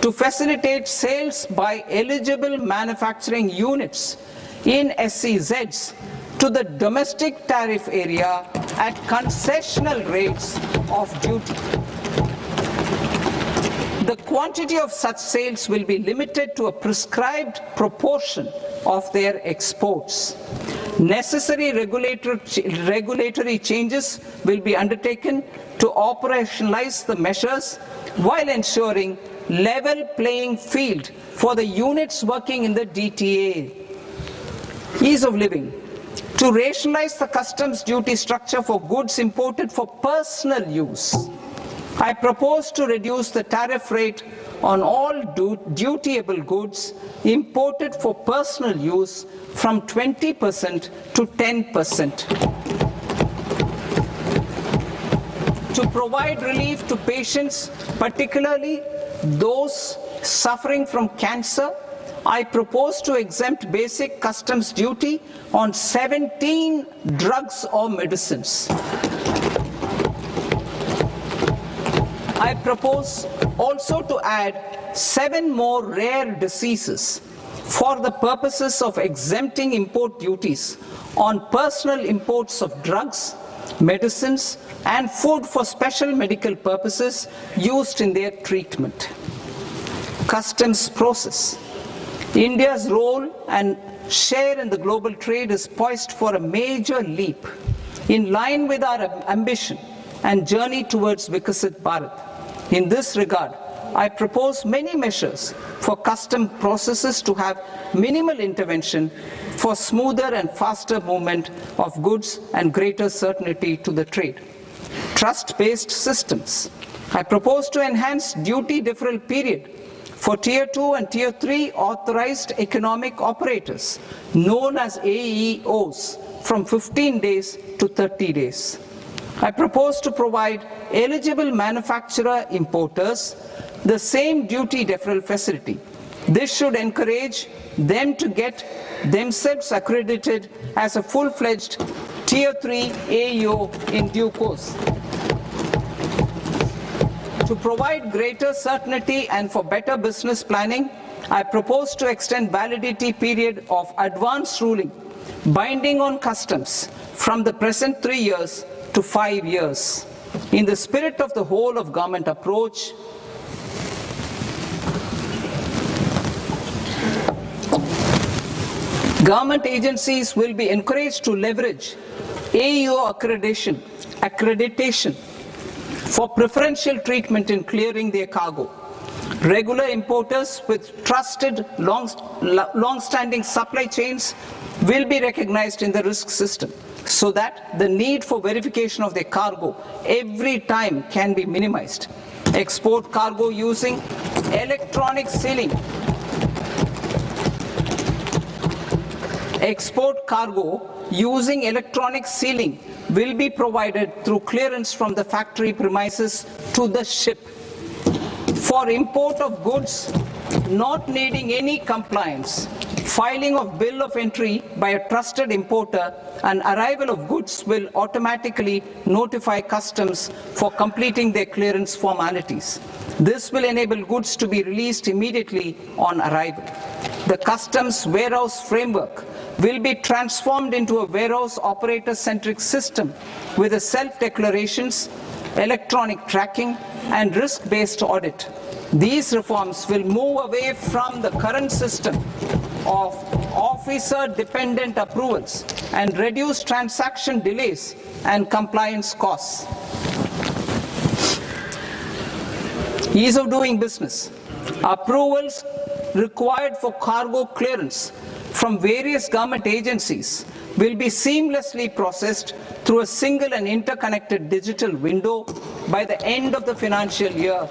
to facilitate sales by eligible manufacturing units in SEZs to the domestic tariff area at concessional rates of duty. The quantity of such sales will be limited to a prescribed proportion of their exports. Necessary regulatory changes will be undertaken to operationalize the measures while ensuring level playing field for the units working in the DTA. Ease of living. To rationalize the customs duty structure for goods imported for personal use, I propose to reduce the tariff rate on all dutiable goods imported for personal use from 20% to 10%. To provide relief to patients, particularly those suffering from cancer, I propose to exempt basic customs duty on 17 drugs or medicines. I propose also to add 7 more rare diseases for the purposes of exempting import duties on personal imports of drugs, medicines, and food for special medical purposes used in their treatment. Customs process. India's role and share in the global trade is poised for a major leap in line with our ambition and journey towards Vikasit Bharat. In this regard, I propose many measures for custom processes to have minimal intervention for smoother and faster movement of goods and greater certainty to the trade. Trust-based systems. I propose to enhance duty deferral period for Tier 2 and Tier 3 authorized economic operators, known as AEOs, from 15 days to 30 days. I propose to provide eligible manufacturer importers the same duty deferral facility. This should encourage them to get themselves accredited as a full-fledged Tier 3 AEO in due course. To provide greater certainty and for better business planning, I propose to extend validity period of advance ruling binding on customs from the present 3 years to 5 years. In the spirit of the whole of government approach, government agencies will be encouraged to leverage AEO accreditation for preferential treatment in clearing their cargo. Regular importers with trusted long-standing supply chains will be recognized in the risk system so that the need for verification of their cargo every time can be minimized. Export cargo using electronic sealing. Export cargo using electronic sealing will be provided through clearance from the factory premises to the ship. For import of goods not needing any compliance, filing of bill of entry by a trusted importer and arrival of goods will automatically notify customs for completing their clearance formalities. This will enable goods to be released immediately on arrival. The customs warehouse framework will be transformed into a warehouse operator-centric system with a self-declarations, electronic tracking, and risk-based audit. These reforms will move away from the current system of officer-dependent approvals and reduce transaction delays and compliance costs. Ease of doing business. Approvals required for cargo clearance from various government agencies will be seamlessly processed through a single and interconnected digital window by the end of the financial year.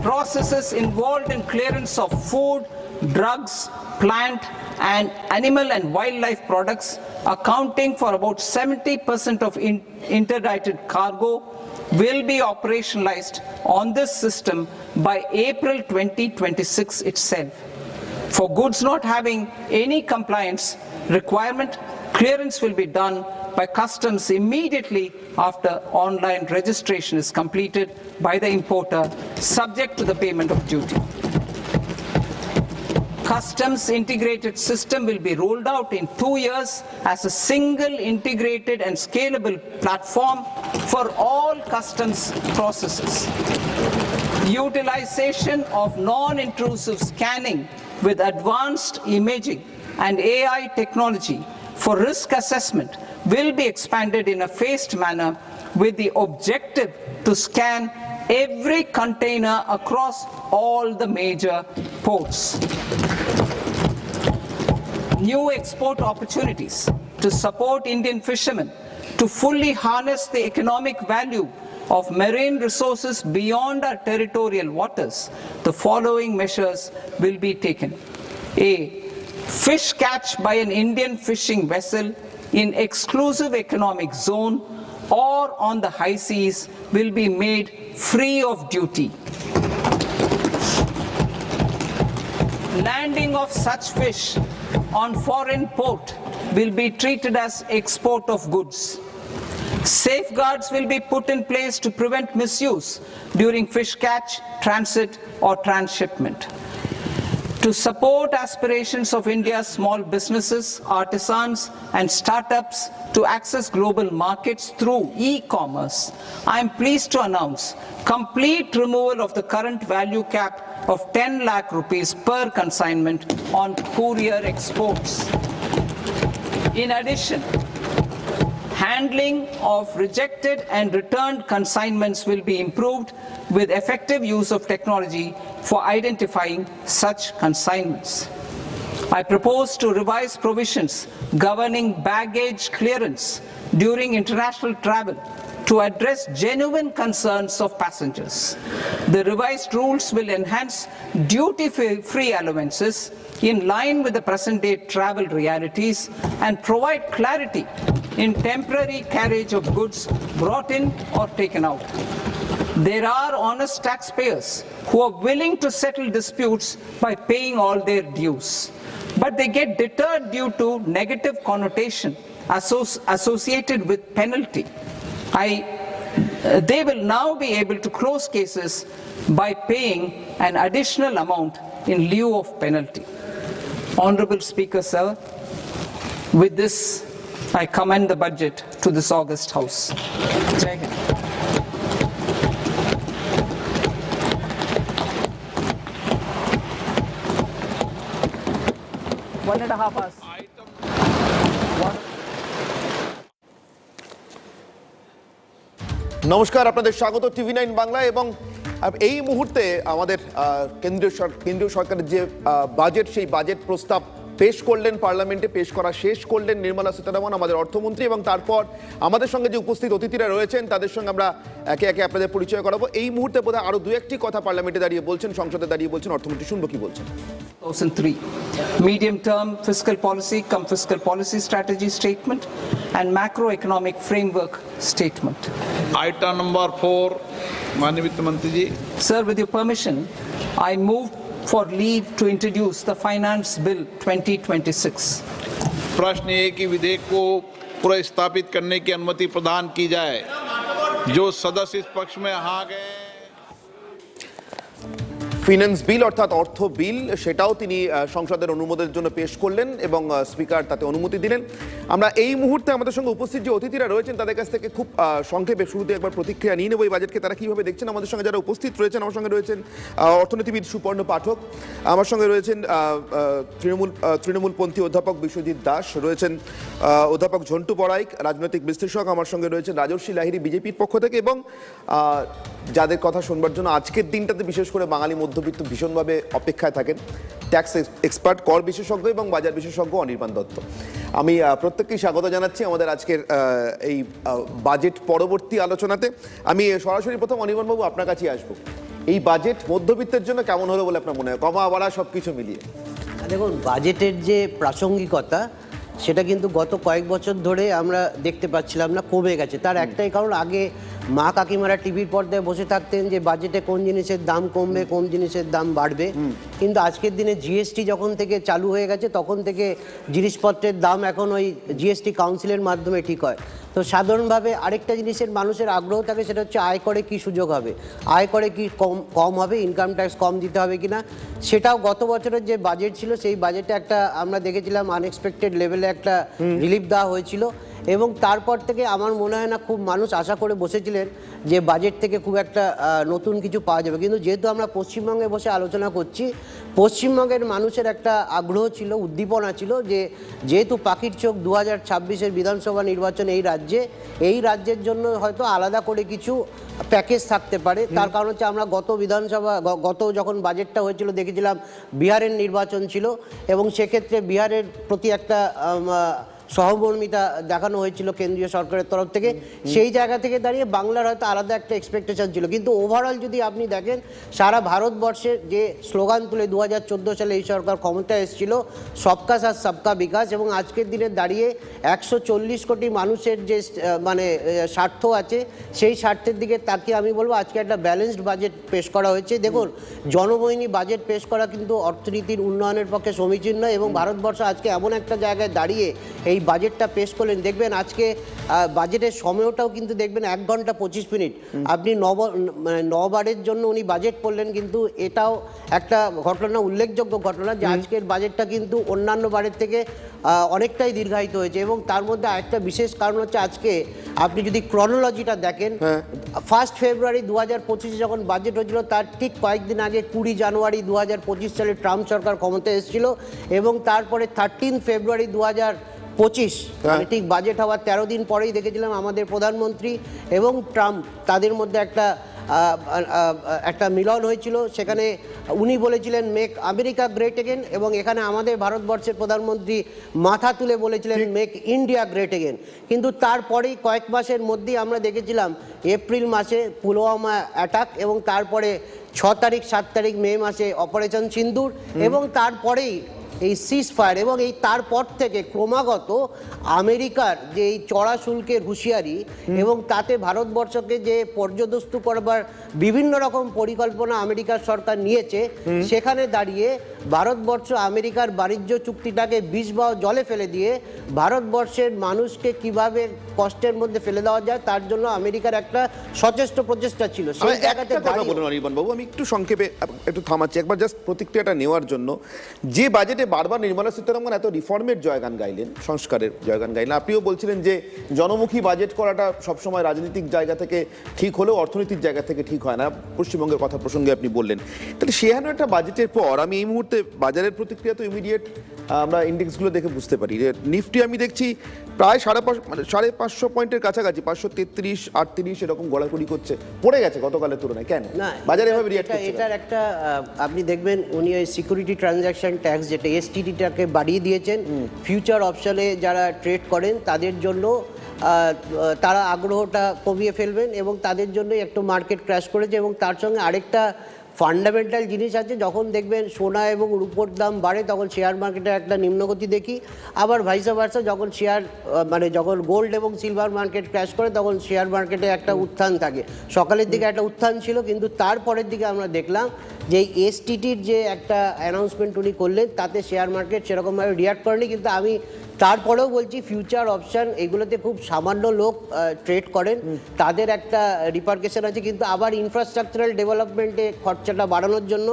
Processes involved in clearance of food, drugs, plant, and animal and wildlife products, accounting for about 70% of interdicted cargo, will be operationalized on this system by April 2026 itself. For goods not having any compliance requirement, clearance will be done by customs immediately after online registration is completed by the importer, subject to the payment of duty. Customs integrated system will be rolled out in 2 years as a single integrated and scalable platform for all customs processes. Utilization of non-intrusive scanning with advanced imaging and AI technology for risk assessment will be expanded in a phased manner with the objective to scan every container across all the major ports. New export opportunities to support Indian fishermen to fully harness the economic value of marine resources beyond our territorial waters. The following measures will be taken. A. Fish catch by an Indian fishing vessel in exclusive economic zone or on the high seas will be made free of duty. Landing of such fish on foreign port will be treated as export of goods. Safeguards will be put in place to prevent misuse during fish catch, transit or transshipment. To support aspirations of India's small businesses, artisans and startups to access global markets through e-commerce, I am pleased to announce complete removal of the current value cap of 10 lakh rupees per consignment on courier exports. In addition, handling of rejected and returned consignments will be improved with effective use of technology for identifying such consignments. I propose to revise provisions governing baggage clearance during international travel to address genuine concerns of passengers. The revised rules will enhance duty-free allowances in line with the present-day travel realities and provide clarity in temporary carriage of goods brought in or taken out. There are honest taxpayers who are willing to settle disputes by paying all their dues, but they get deterred due to negative connotation associated with penalty. They will now be able to close cases by paying an additional amount in lieu of penalty. Honorable Speaker, sir, with this I commend the budget to this august House. Jai Hind. One and a half hours. নমস্কার, আপনাদের স্বাগত টিভি9 বাংলা। এবং এই মুহূর্তে আমাদের কেন্দ্রীয় সরকারের যে বাজেট, সেই বাজেট প্রস্তাব পেশ করলেন পার্লামেন্টে, পেশ করা শেষ করলেন নির্মলা সীতারামন আমাদের অর্থমন্ত্রী। এবং তারপর আমাদের সঙ্গে যে উপস্থিত অতিথিরা রয়েছেন তাদের সঙ্গে আমরা একে একে আপনাদের পরিচয় করাবো। এই মুহূর্তে বোধহয় আরো দু একটি কথা পার্লামেন্টে দাঁড়িয়ে বলছেন, সংসদে দাঁড়িয়ে বলছেন অর্থমন্ত্রী। শুনবো কি বলছেন। 2003 medium term fiscal policy cum fiscal policy strategy statement and macroeconomic framework statement. Item number 4, Manya Vitt Mantri ji. Sir, with your permission, I move for leave to introduce the Finance Bill 2026. प्रश्न ये कि विधेयक को पुनर्स्थापित करने की अनुमति प्रदान की जाए। जो सदस्य इस पक्ष में हाँ गए। ফিনান্স বিল অর্থাৎ অর্থ বিল, সেটাও তিনি সংসদের অনুমোদনের জন্য পেশ করলেন এবং স্পিকার তাতে অনুমতি দিলেন। আমরা এই মুহূর্তে আমাদের সঙ্গে উপস্থিত যে অতিথিরা রয়েছেন তাদের কাছ থেকে খুব সংক্ষেপে শুরুতে একবার প্রতিক্রিয়া নিয়ে নেব এই বাজেটকে, তারা কীভাবে দেখছেন। আমাদের সঙ্গে যারা উপস্থিত রয়েছেন, আমার সঙ্গে রয়েছেন অর্থনীতিবিদ সুপর্ণ পাঠক, আমার সঙ্গে রয়েছেন তৃণমূলপন্থী অধ্যাপক বিশ্বজিৎ দাস, রয়েছেন অধ্যাপক ঝন্টু বড়াইক রাজনৈতিক বিশ্লেষক, আমার সঙ্গে রয়েছেন রাজর্ষি লাহিড়ী বিজেপির পক্ষ থেকে, এবং যাদের কথা শুনবার জন্য আজকের দিনটাতে বিশেষ করে বাঙালি মধ্যবিত্ত ভীষণভাবে অপেক্ষায় থাকেন, ট্যাক্স এক্সপার্ট, কর বিশেষজ্ঞ এবং বাজার বিশেষজ্ঞ অনির্বাণ দত্ত। আমি প্রত্যেককেই স্বাগত জানাচ্ছি আমাদের আজকের এই বাজেট পরবর্তী আলোচনাতে। আমি সরাসরি প্রথম অনির্বাণবাবু আপনার কাছেই আসবো। এই বাজেট মধ্যবিত্তের জন্য কেমন হলো বলে আপনার মনে হয়, কমা বাড়া সব কিছু মিলিয়ে? দেখুন, বাজেটের যে প্রাসঙ্গিকতা সেটা কিন্তু গত কয়েক বছর ধরে আমরা দেখতে পাচ্ছিলাম না, কমে গেছে। তার একটাই কারণ, আগে মা কাকিমারা টিভির পর্দায় বসে থাকতেন যে বাজেটে কোন জিনিসের দাম কমবে, কোন জিনিসের দাম বাড়বে। কিন্তু আজকের দিনে জিএসটি যখন থেকে চালু হয়ে গেছে তখন থেকে জিনিসপত্রের দাম এখন ওই জিএসটি কাউন্সিলের মাধ্যমে ঠিক হয়। তো সাধারণভাবে আরেকটা জিনিসের মানুষের আগ্রহ থাকে, সেটা হচ্ছে আয় করে কী সুযোগ হবে, আয় করে কি কম হবে, ইনকাম ট্যাক্স কম দিতে হবে কিনা। সেটাও গত বছরের যে বাজেট ছিল সেই বাজেটে একটা আমরা দেখেছিলাম আনএক্সপেক্টেড লেভেলে একটা রিলিফ দেওয়া হয়েছিল। এবং তারপর থেকে আমার মনে হয় না খুব মানুষ আশা করে বসেছিলেন যে বাজেট থেকে খুব একটা নতুন কিছু পাওয়া যাবে, কিন্তু যেহেতু আমরা পশ্চিমবঙ্গে বসে আলোচনা করছি, পশ্চিমবঙ্গের মানুষের একটা আগ্রহ ছিল, উদ্দীপনা ছিল যে যেহেতু পাখির চোখ 2026-এর বিধানসভা নির্বাচন এই রাজ্যের জন্য হয়তো আলাদা করে কিছু প্যাকেজ থাকতে পারে। তার কারণ হচ্ছে আমরা গত যখন বাজেটটা হয়েছিল দেখেছিলাম বিহারের নির্বাচন ছিল এবং সেক্ষেত্রে বিহারের প্রতি একটা সহমর্মিতা দেখানো হয়েছিল কেন্দ্রীয় সরকারের তরফ থেকে। সেই জায়গা থেকে দাঁড়িয়ে বাংলার হয়তো আলাদা একটা এক্সপেকটেশন ছিল, কিন্তু ওভারঅল যদি আপনি দেখেন সারা ভারতবর্ষের যে স্লোগান তুলে 2014 সালে এই সরকার ক্ষমতায় এসেছিল, সবকা সাথ সবকা বিকাশ, এবং আজকের দিনে দাঁড়িয়ে 140 কোটি মানুষের যে মানে স্বার্থ আছে সেই স্বার্থের দিকে তাকিয়ে আমি বলবো আজকে একটা ব্যালেন্সড বাজেট পেশ করা হয়েছে। দেখুন, জনমোহিনী বাজেট পেশ করা কিন্তু অর্থনীতির উন্নয়নের পক্ষে সমীচীন নয়, এবং ভারতবর্ষ আজকে এমন একটা জায়গায় দাঁড়িয়ে এই বাজেটটা পেশ করলেন, দেখবেন আজকে বাজেটের সময়টাও কিন্তু দেখবেন 1 ঘন্টা 25 মিনিট। আপনি 9 বারের জন্য উনি বাজেট করলেন, কিন্তু এটাও একটা ঘটনা, উল্লেখযোগ্য ঘটনা যে আজকের বাজেটটা কিন্তু অন্যান্য বারের থেকে অনেকটাই দীর্ঘায়িত হয়েছে। এবং তার মধ্যে আরেকটা বিশেষ কারণ হচ্ছে আজকে আপনি যদি ক্রনোলজিটা দেখেন, 1 ফেব্রুয়ারি 2025 যখন বাজেট হয়েছিল তার ঠিক কয়েকদিন আগে 20 জানুয়ারি 2025 সালে ট্রাম্প সরকার ক্ষমতায় এসেছিল, এবং তারপরে 13 ফেব্রুয়ারি 2025 মানে ঠিক বাজেট হওয়ার 13 দিন পরেই দেখেছিলাম আমাদের প্রধানমন্ত্রী এবং ট্রাম্প তাদের মধ্যে একটা মিলন হয়েছিল। সেখানে উনি বলেছিলেন মেক আমেরিকা গ্রেট এগেন, এবং এখানে আমাদের ভারতবর্ষের প্রধানমন্ত্রী মাথা তুলে বলেছিলেন মেক ইন্ডিয়া গ্রেট এগেন। কিন্তু তারপরেই কয়েক মাসের মধ্যেই আমরা দেখেছিলাম এপ্রিল মাসে পুলওয়ামা অ্যাটাক, এবং তারপরে 6 তারিখ 7 তারিখ মে মাসে অপারেশন সিন্দুর, এবং তারপরেই এই সিজ ফায়ার, এবং এই তারপর থেকে ক্রমাগত আমেরিকার যে এই চড়া শুল্কের হুঁশিয়ারি এবং তাতে ভারতবর্ষকে যে পর্যদস্তু করবার বিভিন্ন রকম পরিকল্পনা আমেরিকার সরকার নিয়েছে, সেখানে দাঁড়িয়ে ভারতবর্ষ আমেরিকার বাণিজ্য চুক্তিটাকে বিষ বা জলে ফেলে দিয়ে ভারতবর্ষের মানুষকে কিভাবে কষ্টের মধ্যে ফেলে দেওয়া যায় তার জন্য আমেরিকার একটা সচেষ্ট প্রচেষ্টা ছিল। সেই জায়গাতে বাবু আমি একটু সংক্ষেপে একটু থামাচ্ছি, একবার জাস্ট প্রতিক্রিয়াটা নেওয়ার জন্য। যে বাজেটে বারবার নির্মলা সীতারামন এত রিফর্মের জয়গান গাইলেন, সংস্কারের জয়গান গাইলেন, আপনিও বলছিলেন যে জনমুখী বাজেট করাটা সবসময় রাজনৈতিক জায়গা থেকে ঠিক হলেও অর্থনীতির জায়গা থেকে ঠিক হয় না, পশ্চিমবঙ্গের কথা প্রসঙ্গে আপনি বললেন। তাহলে সেখানে একটা বাজেটের পর আমি এই মুহূর্তে বাজারের প্রতিক্রিয়া তো ইমিডিয়েট আমরা ইন্ডেক্সগুলো দেখে বুঝতে পারি যে নিফটি আমি দেখছি প্রায় 550 পয়েন্টের কাছাকাছি, 533, 38 এরকম গড়াগড়ি করছে, পড়ে গেছে গতকালের তুলনায়। কেন বাজারে এভাবে রিঅ্যাক্ট করছে? এটার একটা আপনি দেখবেন উনি ওই সিকিউরিটি ট্রানজ্যাকশন ট্যাক্স যেটা এসটিডিটাকে বাড়িয়ে দিয়েছেন। ফিউচার অপশনে যারা ট্রেড করেন তাদের জন্য তারা আগ্রহটা কমিয়ে ফেলবেন, এবং তাদের জন্য একটু মার্কেট ক্র্যাশ করেছে। এবং তার সঙ্গে আরেকটা ফান্ডামেন্টাল জিনিস আছে, যখন দেখবেন সোনা এবং রূপোর দাম বাড়ে তখন শেয়ার মার্কেটে একটা নিম্নগতি দেখি, আবার ভাইসা ভার্সা যখন যখন গোল্ড এবং সিলভার মার্কেট ক্র্যাশ করে তখন শেয়ার মার্কেটে একটা উত্থান থাকে। সকালের দিকে একটা উত্থান ছিল, কিন্তু তারপরের দিকে আমরা দেখলাম যে এসটিটির যে একটা অ্যানাউন্সমেন্ট উনি করলেন তাতে শেয়ার মার্কেট সেরকমভাবে রিঅ্যাক্ট করেনি। কিন্তু আমি তারপরেও বলছি ফিউচার অপশান এগুলোতে খুব সামান্য লোক ট্রেড করেন, তাদের একটা রিপারকেশন আছে। কিন্তু আবার ইনফ্রাস্ট্রাকচারাল ডেভেলপমেন্টে খরচাটা বাড়ানোর জন্য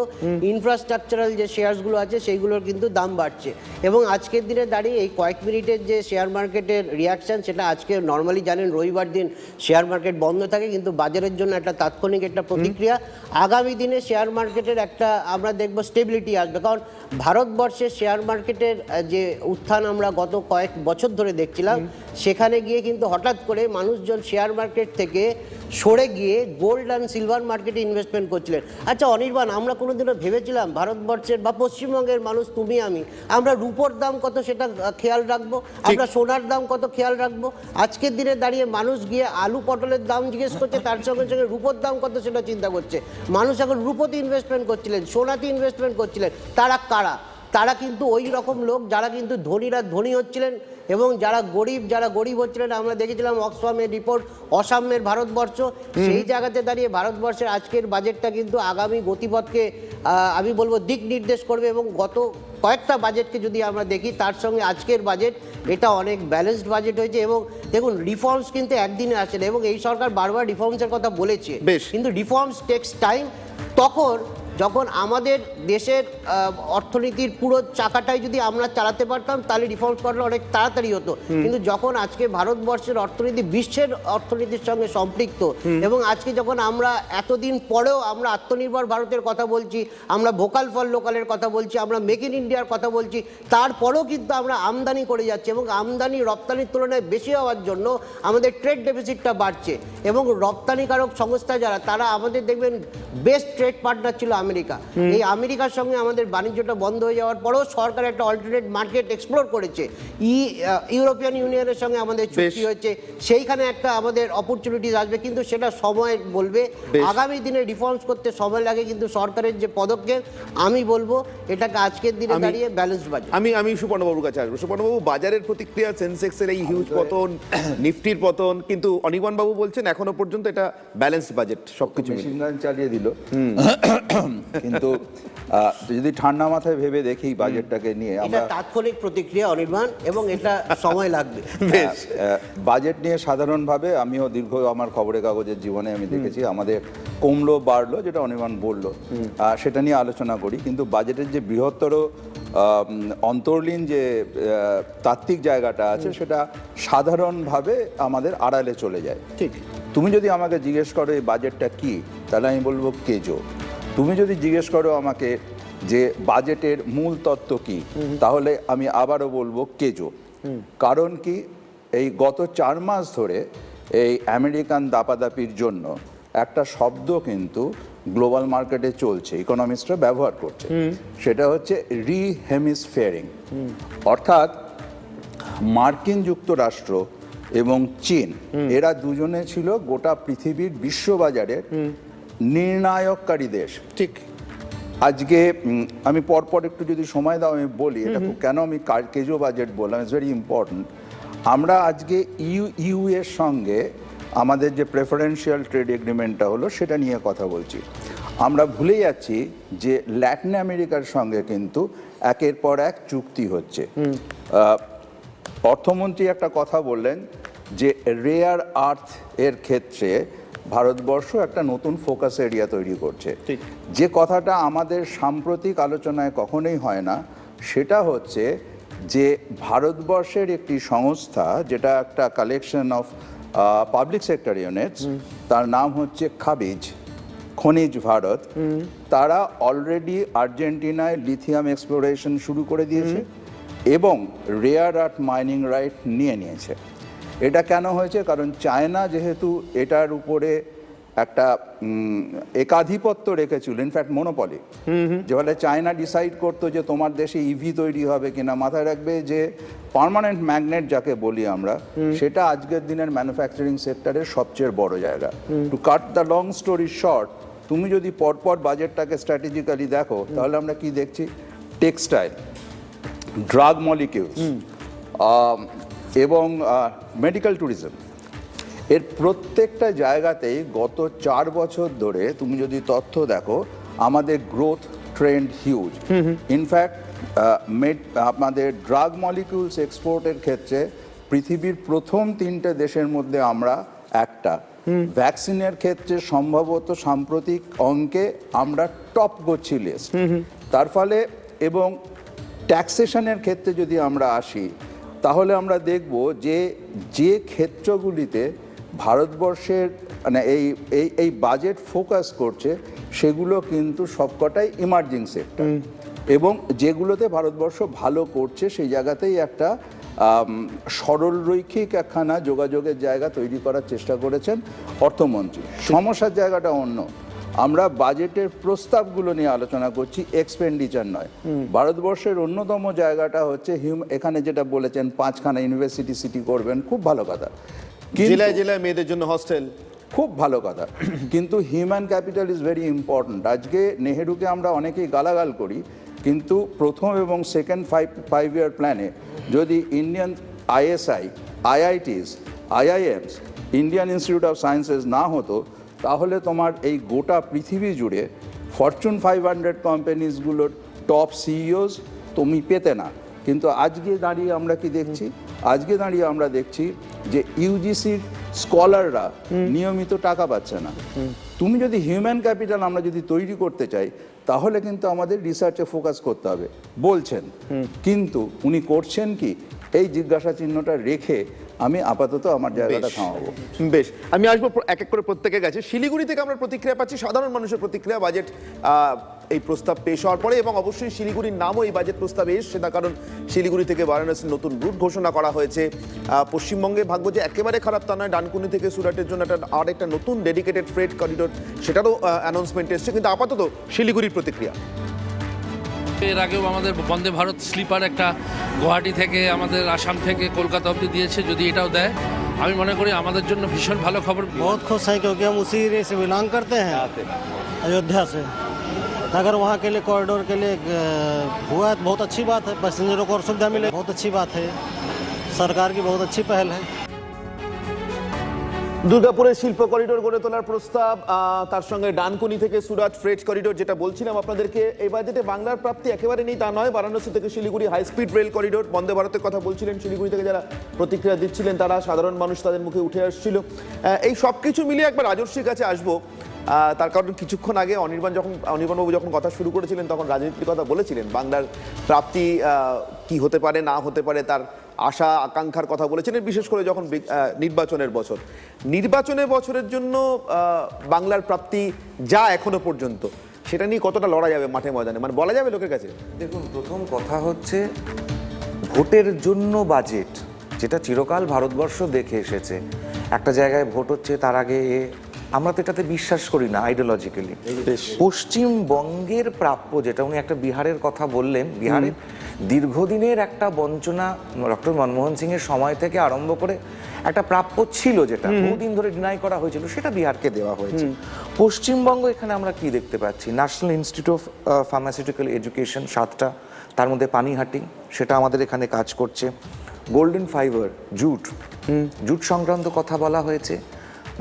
ইনফ্রাস্ট্রাকচারাল যে শেয়ারসগুলো আছে সেইগুলোর কিন্তু দাম বাড়ছে। এবং আজকের দিনে দাঁড়িয়ে এই কয়েক মিনিটের যে শেয়ার মার্কেটের রিয়াকশান, সেটা আজকে নর্মালি জানেন রবিবার দিন শেয়ার মার্কেট বন্ধ থাকে, কিন্তু বাজারের জন্য একটা তাৎক্ষণিক একটা প্রতিক্রিয়া। আগামী দিনে শেয়ার মার্কেটের একটা আমরা দেখব স্টেবিলিটি আসবে, কারণ ভারতবর্ষের শেয়ার মার্কেটের যে উত্থান আমরা গত কয়েক বছর ধরে দেখছিলাম, সেখানে গিয়ে কিন্তু হঠাৎ করে মানুষজন শেয়ার মার্কেট থেকে সরে গিয়ে গোল্ড অ্যান্ড সিলভার মার্কেটে ইনভেস্টমেন্ট করছিলেন। আচ্ছা অনির্বাণ, আমরা কোনোদিনও ভেবেছিলাম ভারতবর্ষের বা পশ্চিমবঙ্গের মানুষ তুমি আমি আমরা রূপোর দাম কত সেটা খেয়াল রাখবো, আমরা সোনার দাম কত খেয়াল রাখবো? আজকের দিনে দাঁড়িয়ে মানুষ গিয়ে আলু পটলের দাম জিজ্ঞেস করছে, তার সঙ্গে সঙ্গে রূপোর দাম কত সেটা চিন্তা করছে। মানুষ এখন রূপোতে ইনভেস্টমেন্ট করছিলেন, সোনাতে ইনভেস্টমেন্ট করছিলেন। তারা কারা? তারা কিন্তু ওই রকম লোক যারা কিন্তু ধনীরা ধনী হচ্ছিলেন এবং যারা গরিব হচ্ছিলেন। আমরা দেখেছিলাম অক্সফামের রিপোর্ট, অসাম্যের ভারতবর্ষ, সেই জায়গাতে দাঁড়িয়ে ভারতবর্ষের আজকের বাজেটটা কিন্তু আগামী গতিপথকে আমি বলবো দিক নির্দেশ করবে। এবং গত কয়েকটা বাজেটকে যদি আমরা দেখি তার সঙ্গে আজকের বাজেট এটা অনেক ব্যালেন্সড বাজেট হয়েছে। এবং দেখুন রিফর্মস কিন্তু একদিনে আসে না, এবং এই সরকার বারবার রিফর্মসের কথা বলেছে, কিন্তু রিফর্মস টেক্স টাইম। তখন যখন আমাদের দেশের অর্থনীতির পুরো চাকাটাই যদি আমরা চালাতে পারতাম তাহলে রিফর্মস করাটা অনেক তাড়াতাড়ি হতো। কিন্তু যখন আজকে ভারতবর্ষের অর্থনীতি বিশ্বের অর্থনীতির সঙ্গে সম্পৃক্ত এবং আজকে যখন আমরা এতদিন পরেও আমরা আত্মনির্ভর ভারতের কথা বলছি, আমরা ভোকাল ফর লোকালের কথা বলছি, আমরা মেক ইন ইন্ডিয়ার কথা বলছি, তারপরেও কিন্তু আমরা আমদানি করে যাচ্ছি এবং আমদানি রপ্তানির তুলনায় বেশি হওয়ার জন্য আমাদের ট্রেড ডেফিসিটটা বাড়ছে এবং রপ্তানিকারক সংস্থা যারা তারা আমাদের দেখবেন বেস্ট ট্রেড পার্টনার ছিল আমেরিকা। এই আমেরিকার সঙ্গে আমাদের বাণিজ্যটা বন্ধ হয়ে যাওয়ার পরেও সরকার একটা অল্টারনেট মার্কেট এক্সপ্লোর করেছে। ইউরোপিয়ান ইউনিয়নের সঙ্গে আমাদের চুক্তি হয়েছে, সেইখানে একটা আমাদের অপরচুনিটিস আসবে, কিন্তু সেটা সময় বলবে। আগামী দিনে রিফর্মস করতে সময় লাগে, কিন্তু সরকারের যে পদক্ষেপ আমি বলবো এটাকে আজকের দিনে দাঁড়িয়ে ব্যালেন্স বাজেট। আমি সুপর্ণবাবুর কাছে আসবো। সুপর্ণবাবু, বাজারের প্রতিক্রিয়া, সেন্সেক্সের এই হিউজ পতন, নিফটির পতন, কিন্তু অনির্বাণ বাবু বলছেন এখনো পর্যন্ত এটা ব্যালেন্স বাজেট, সবকিছু মেশিন গান চালিয়ে দিল। কিন্তু যদি ঠান্ডা মাথায় ভেবে দেখি বাজেটটাকে নিয়ে, আমরা তাৎক্ষণিক প্রতিক্রিয়া অনির্বাণ এবং এটা সময় লাগবে। বাজেট নিয়ে সাধারণভাবে আমিও দীর্ঘ আমার খবরের কাগজের জীবনে আমি দেখেছি আমাদের কমলো বাড়লো, যেটা অনির্বাণ বললো সেটা নিয়ে আলোচনা করি। কিন্তু বাজেটের যে বৃহত্তর অন্তর্লীন যে তাত্ত্বিক জায়গাটা আছে সেটা সাধারণভাবে আমাদের আড়ালে চলে যায়। ঠিক, তুমি যদি আমাকে জিজ্ঞেস করো এই বাজেটটা কি, তাহলে আমি বলবো কেজো। তুমি যদি জিজ্ঞেস করো আমাকে যে বাজেটের মূল তত্ত্ব কি, তাহলে আমি আবারও বলবো কেজো। কারণ কি, এই গত 4 মাস ধরে এই আমেরিকান দাপাদাপির জন্য একটা শব্দ কিন্তু গ্লোবাল মার্কেটে চলছে, ইকোনমিস্টরা ব্যবহার করছে, সেটা হচ্ছে রিহেমিসফেয়ারিং। অর্থাৎ মার্কিন যুক্তরাষ্ট্র এবং চীন এরা দুজনে ছিল গোটা পৃথিবীর বিশ্ববাজারের নির্ণায়ককারী দেশ। ঠিক। আজকে আমি পরপর একটু যদি সময় দাও আমি বলি এটা কেন আমি কেজো বাজেট বললাম, ইটস ভেরি ইম্পর্টেন্ট। আমরা আজকে ইউ এর সঙ্গে আমাদের যে প্রেফারেন্সিয়াল ট্রেড এগ্রিমেন্টটা হলো সেটা নিয়ে কথা বলছি। আমরা ভুলে যাচ্ছি যে ল্যাটিন আমেরিকার সঙ্গে কিন্তু একের পর এক চুক্তি হচ্ছে। অর্থমন্ত্রী একটা কথা বললেন যে রেয়ার আর্থ এর ক্ষেত্রে ভারতবর্ষ একটা নতুন ফোকাস এরিয়া তৈরি করছে। যে কথাটা আমাদের সাম্প্রতিক আলোচনায় কখনোই হয় না, সেটা হচ্ছে যে ভারতবর্ষের একটি সংস্থা, যেটা একটা collection of public sector units, তার নাম হচ্ছে খাবিজ, খনিজ ভারত, তারা অলরেডি আর্জেন্টিনায় লিথিয়াম এক্সপ্লোরেশন শুরু করে দিয়েছে এবং রেয়ার আর্থ মাইনিং রাইট নিয়ে নিয়েছে। এটা কেন হয়েছে? কারণ চায়না যেহেতু এটার উপরে একটা একাধিপত্য রেখেছিল, ইনফ্যাক্ট মনোপলি, যে ফলে চায়না ডিসাইড করতো যে তোমার দেশে ইভি তৈরি হবে কিনা। মাথায় রাখবে যে পার্মানেন্ট ম্যাগনেট যাকে বলি আমরা, সেটা আজকের দিনের ম্যানুফ্যাকচারিং সেক্টরের সবচেয়ে বড় জায়গা। Two cut the long story short, তুমি যদি পরপর বাজেটটাকে স্ট্র্যাটেজিক্যালি দেখো, তাহলে আমরা কি দেখছি? টেক্সটাইল, ড্রাগ মলিকিউলস এবং মেডিকেল ট্যুরিজম, এর প্রত্যেকটা জায়গাতেই গত 4 বছর ধরে তুমি যদি তথ্য দেখো, আমাদের গ্রোথ ট্রেন্ড হিউজ। ইনফ্যাক্ট আমাদের ড্রাগ মলিকিউলস এক্সপোর্টের ক্ষেত্রে পৃথিবীর প্রথম 3টে দেশের মধ্যে আমরা একটা। ভ্যাকসিনের ক্ষেত্রে সম্ভবত সাম্প্রতিক অঙ্কে আমরা টপ করছি লিস্ট। তার ফলে এবং ট্যাক্সেশনের ক্ষেত্রে যদি আমরা আসি, তাহলে আমরা দেখব যে যে ক্ষেত্রগুলিতে ভারতবর্ষের মানে এই বাজেট ফোকাস করছে, সেগুলো কিন্তু সবকটাই ইমার্জিং সেক্টর, এবং যেগুলোতে ভারতবর্ষ ভালো করছে সেই জায়গাতেই একটা সরল রৈখিক একখানা যোগাযোগের জায়গা তৈরি করার চেষ্টা করেছেন অর্থমন্ত্রী। সমস্যার জায়গাটা অন্য। আমরা বাজেটের প্রস্তাবগুলো নিয়ে আলোচনা করছি, এক্সপেন্ডিচার নয়। ভারতবর্ষের অন্যতম জায়গাটা হচ্ছে এখানে যেটা বলেছেন 5খানা ইউনিভার্সিটি সিটি করবেন, খুব ভালো কথা। জেলায় জেলায় মেয়েদের জন্য হস্টেল, খুব ভালো কথা। কিন্তু human capital is very important. আজকে নেহেরুকে আমরা অনেকেই গালাগাল করি, কিন্তু প্রথম এবং সেকেন্ড 5 ইয়ার প্ল্যানে যদি Indian ISI, IITs, IIMs, Indian institute of sciences না হতো, তাহলে তোমার এই গোটা পৃথিবী জুড়ে ফরচুন 500 কোম্পানিজগুলোর টপ CEOs তুমি পেতে না। কিন্তু আজকে দাঁড়িয়ে আমরা কি দেখছি? আজকে দাঁড়িয়ে আমরা দেখছি যে ইউজিসির স্কলাররা নিয়মিত টাকা পাচ্ছে না। তুমি যদি হিউম্যান ক্যাপিটাল আমরা যদি তৈরি করতে চাই, তাহলে কিন্তু আমাদের রিসার্চে ফোকাস করতে হবে বলছেন, কিন্তু উনি করছেন কি, এই জিজ্ঞাসা চিহ্নটা রেখে আমি আপাতত আমার জায়গাটা থামাবো। বেশ, আমি আসবো এক এক করে প্রত্যেকের কাছে। শিলিগুড়ি থেকে আমরা প্রতিক্রিয়া পাচ্ছি, সাধারণ মানুষের প্রতিক্রিয়া বাজেট এই প্রস্তাব পেশ হওয়ার পরে, এবং অবশ্যই শিলিগুড়ির নামও এই বাজেট প্রস্তাবে এসছে না, কারণ শিলিগুড়ি থেকে বারাণসীর নতুন রুট ঘোষণা করা হয়েছে। পশ্চিমবঙ্গে ভাগ্য যে একেবারে খারাপ তা নয়, ডানকুনি থেকে সুরাটের জন্য একটা নতুন ডেডিকেটেড ফ্রেট করিডোর, সেটারও অ্যানাউন্সমেন্ট এসছে, কিন্তু আপাতত শিলিগুড়ির প্রতিক্রিয়া। এর আগেও আমাদের বন্দে ভারত স্লিপার একটা গুয়াহাটি থেকে আমাদের আসাম থেকে কলকাতা অবধি দিয়েছে, যদি এটাও দেয় আমি মনে করি আমাদের জন্য ভীষণ ভালো খবর। बहुत खुश है क्योंकि हम उसी एरिया से बिलोंग करते हैं, अयोध्या से। अगर वहाँ के लिए कॉरिडोर के लिए हुआ है तो बहुत अच्छी बात है, पैसेंजरों को और सुविधा मिले, बहुत अच्छी बात है, सरकार की बहुत अच्छी पहल है। দুর্গাপুরে শিল্প করিডোর গড়ে তোলার প্রস্তাব, তার সঙ্গে ডানকুনি থেকে সুরাট ফ্রেট করিডোর, যেটা বলছিলাম আপনাদেরকে, এই বাজেটে বাংলার প্রাপ্তি একেবারে নেই তা নয়। বারাণসী থেকে Siliguri high speed rail corridor, Vande ভারতের কথা বলছিলেন শিলিগুড়ি থেকে যারা প্রতিক্রিয়া দিচ্ছিলেন, তারা সাধারণ মানুষ, তাদের মুখে উঠে আসছিল। এই সব কিছু মিলিয়ে একবার রাজর্ষির কাছে আসবো, তার কারণ কিছুক্ষণ আগে অনির্বাণবাবু যখন কথা শুরু করেছিলেন তখন রাজনীতির কথা বলেছিলেন, বাংলার প্রাপ্তি কি হতে পারে না হতে পারে তার আশা আকাঙ্ক্ষার কথা বলেছেন, বিশেষ করে যখন নির্বাচনের বছরের জন্য বাংলার প্রাপ্তি যা এখনো পর্যন্ত, সেটা নিয়ে কতটা লড়া যাবে মাঠে ময়দানে, মানে বলা যাবে লোকের কাছে? দেখুন, প্রথম কথা হচ্ছে ভোটের জন্য বাজেট, যেটা চিরকাল ভারতবর্ষ দেখে এসেছে। একটা জায়গায় ভোট হচ্ছে, তার আগে আমরা তো এটাতে বিশ্বাস করি না আইডিওলজিক্যালি। পশ্চিমবঙ্গের প্রাপ্য, যেটা উনি একটা বিহারের কথা বললেন, বিহারের দীর্ঘদিনের একটা বঞ্চনা, ডক্টর মনমোহন সিং এর সময় থেকে আরম্ভ করে একটা প্রাপ্য ছিল, যেটা বহুদিন ধরে ডিনাই করা হয়েছিল, সেটা বিহারকে দেওয়া হয়েছে। পশ্চিমবঙ্গ, এখানে আমরা কি দেখতে পাচ্ছি? National Institute of Pharmaceutical Education 7টা, তার মধ্যে পানিহাটি, সেটা আমাদের এখানে কাজ করছে। গোল্ডেন ফাইবার, জুট সংক্রান্ত কথা বলা হয়েছে।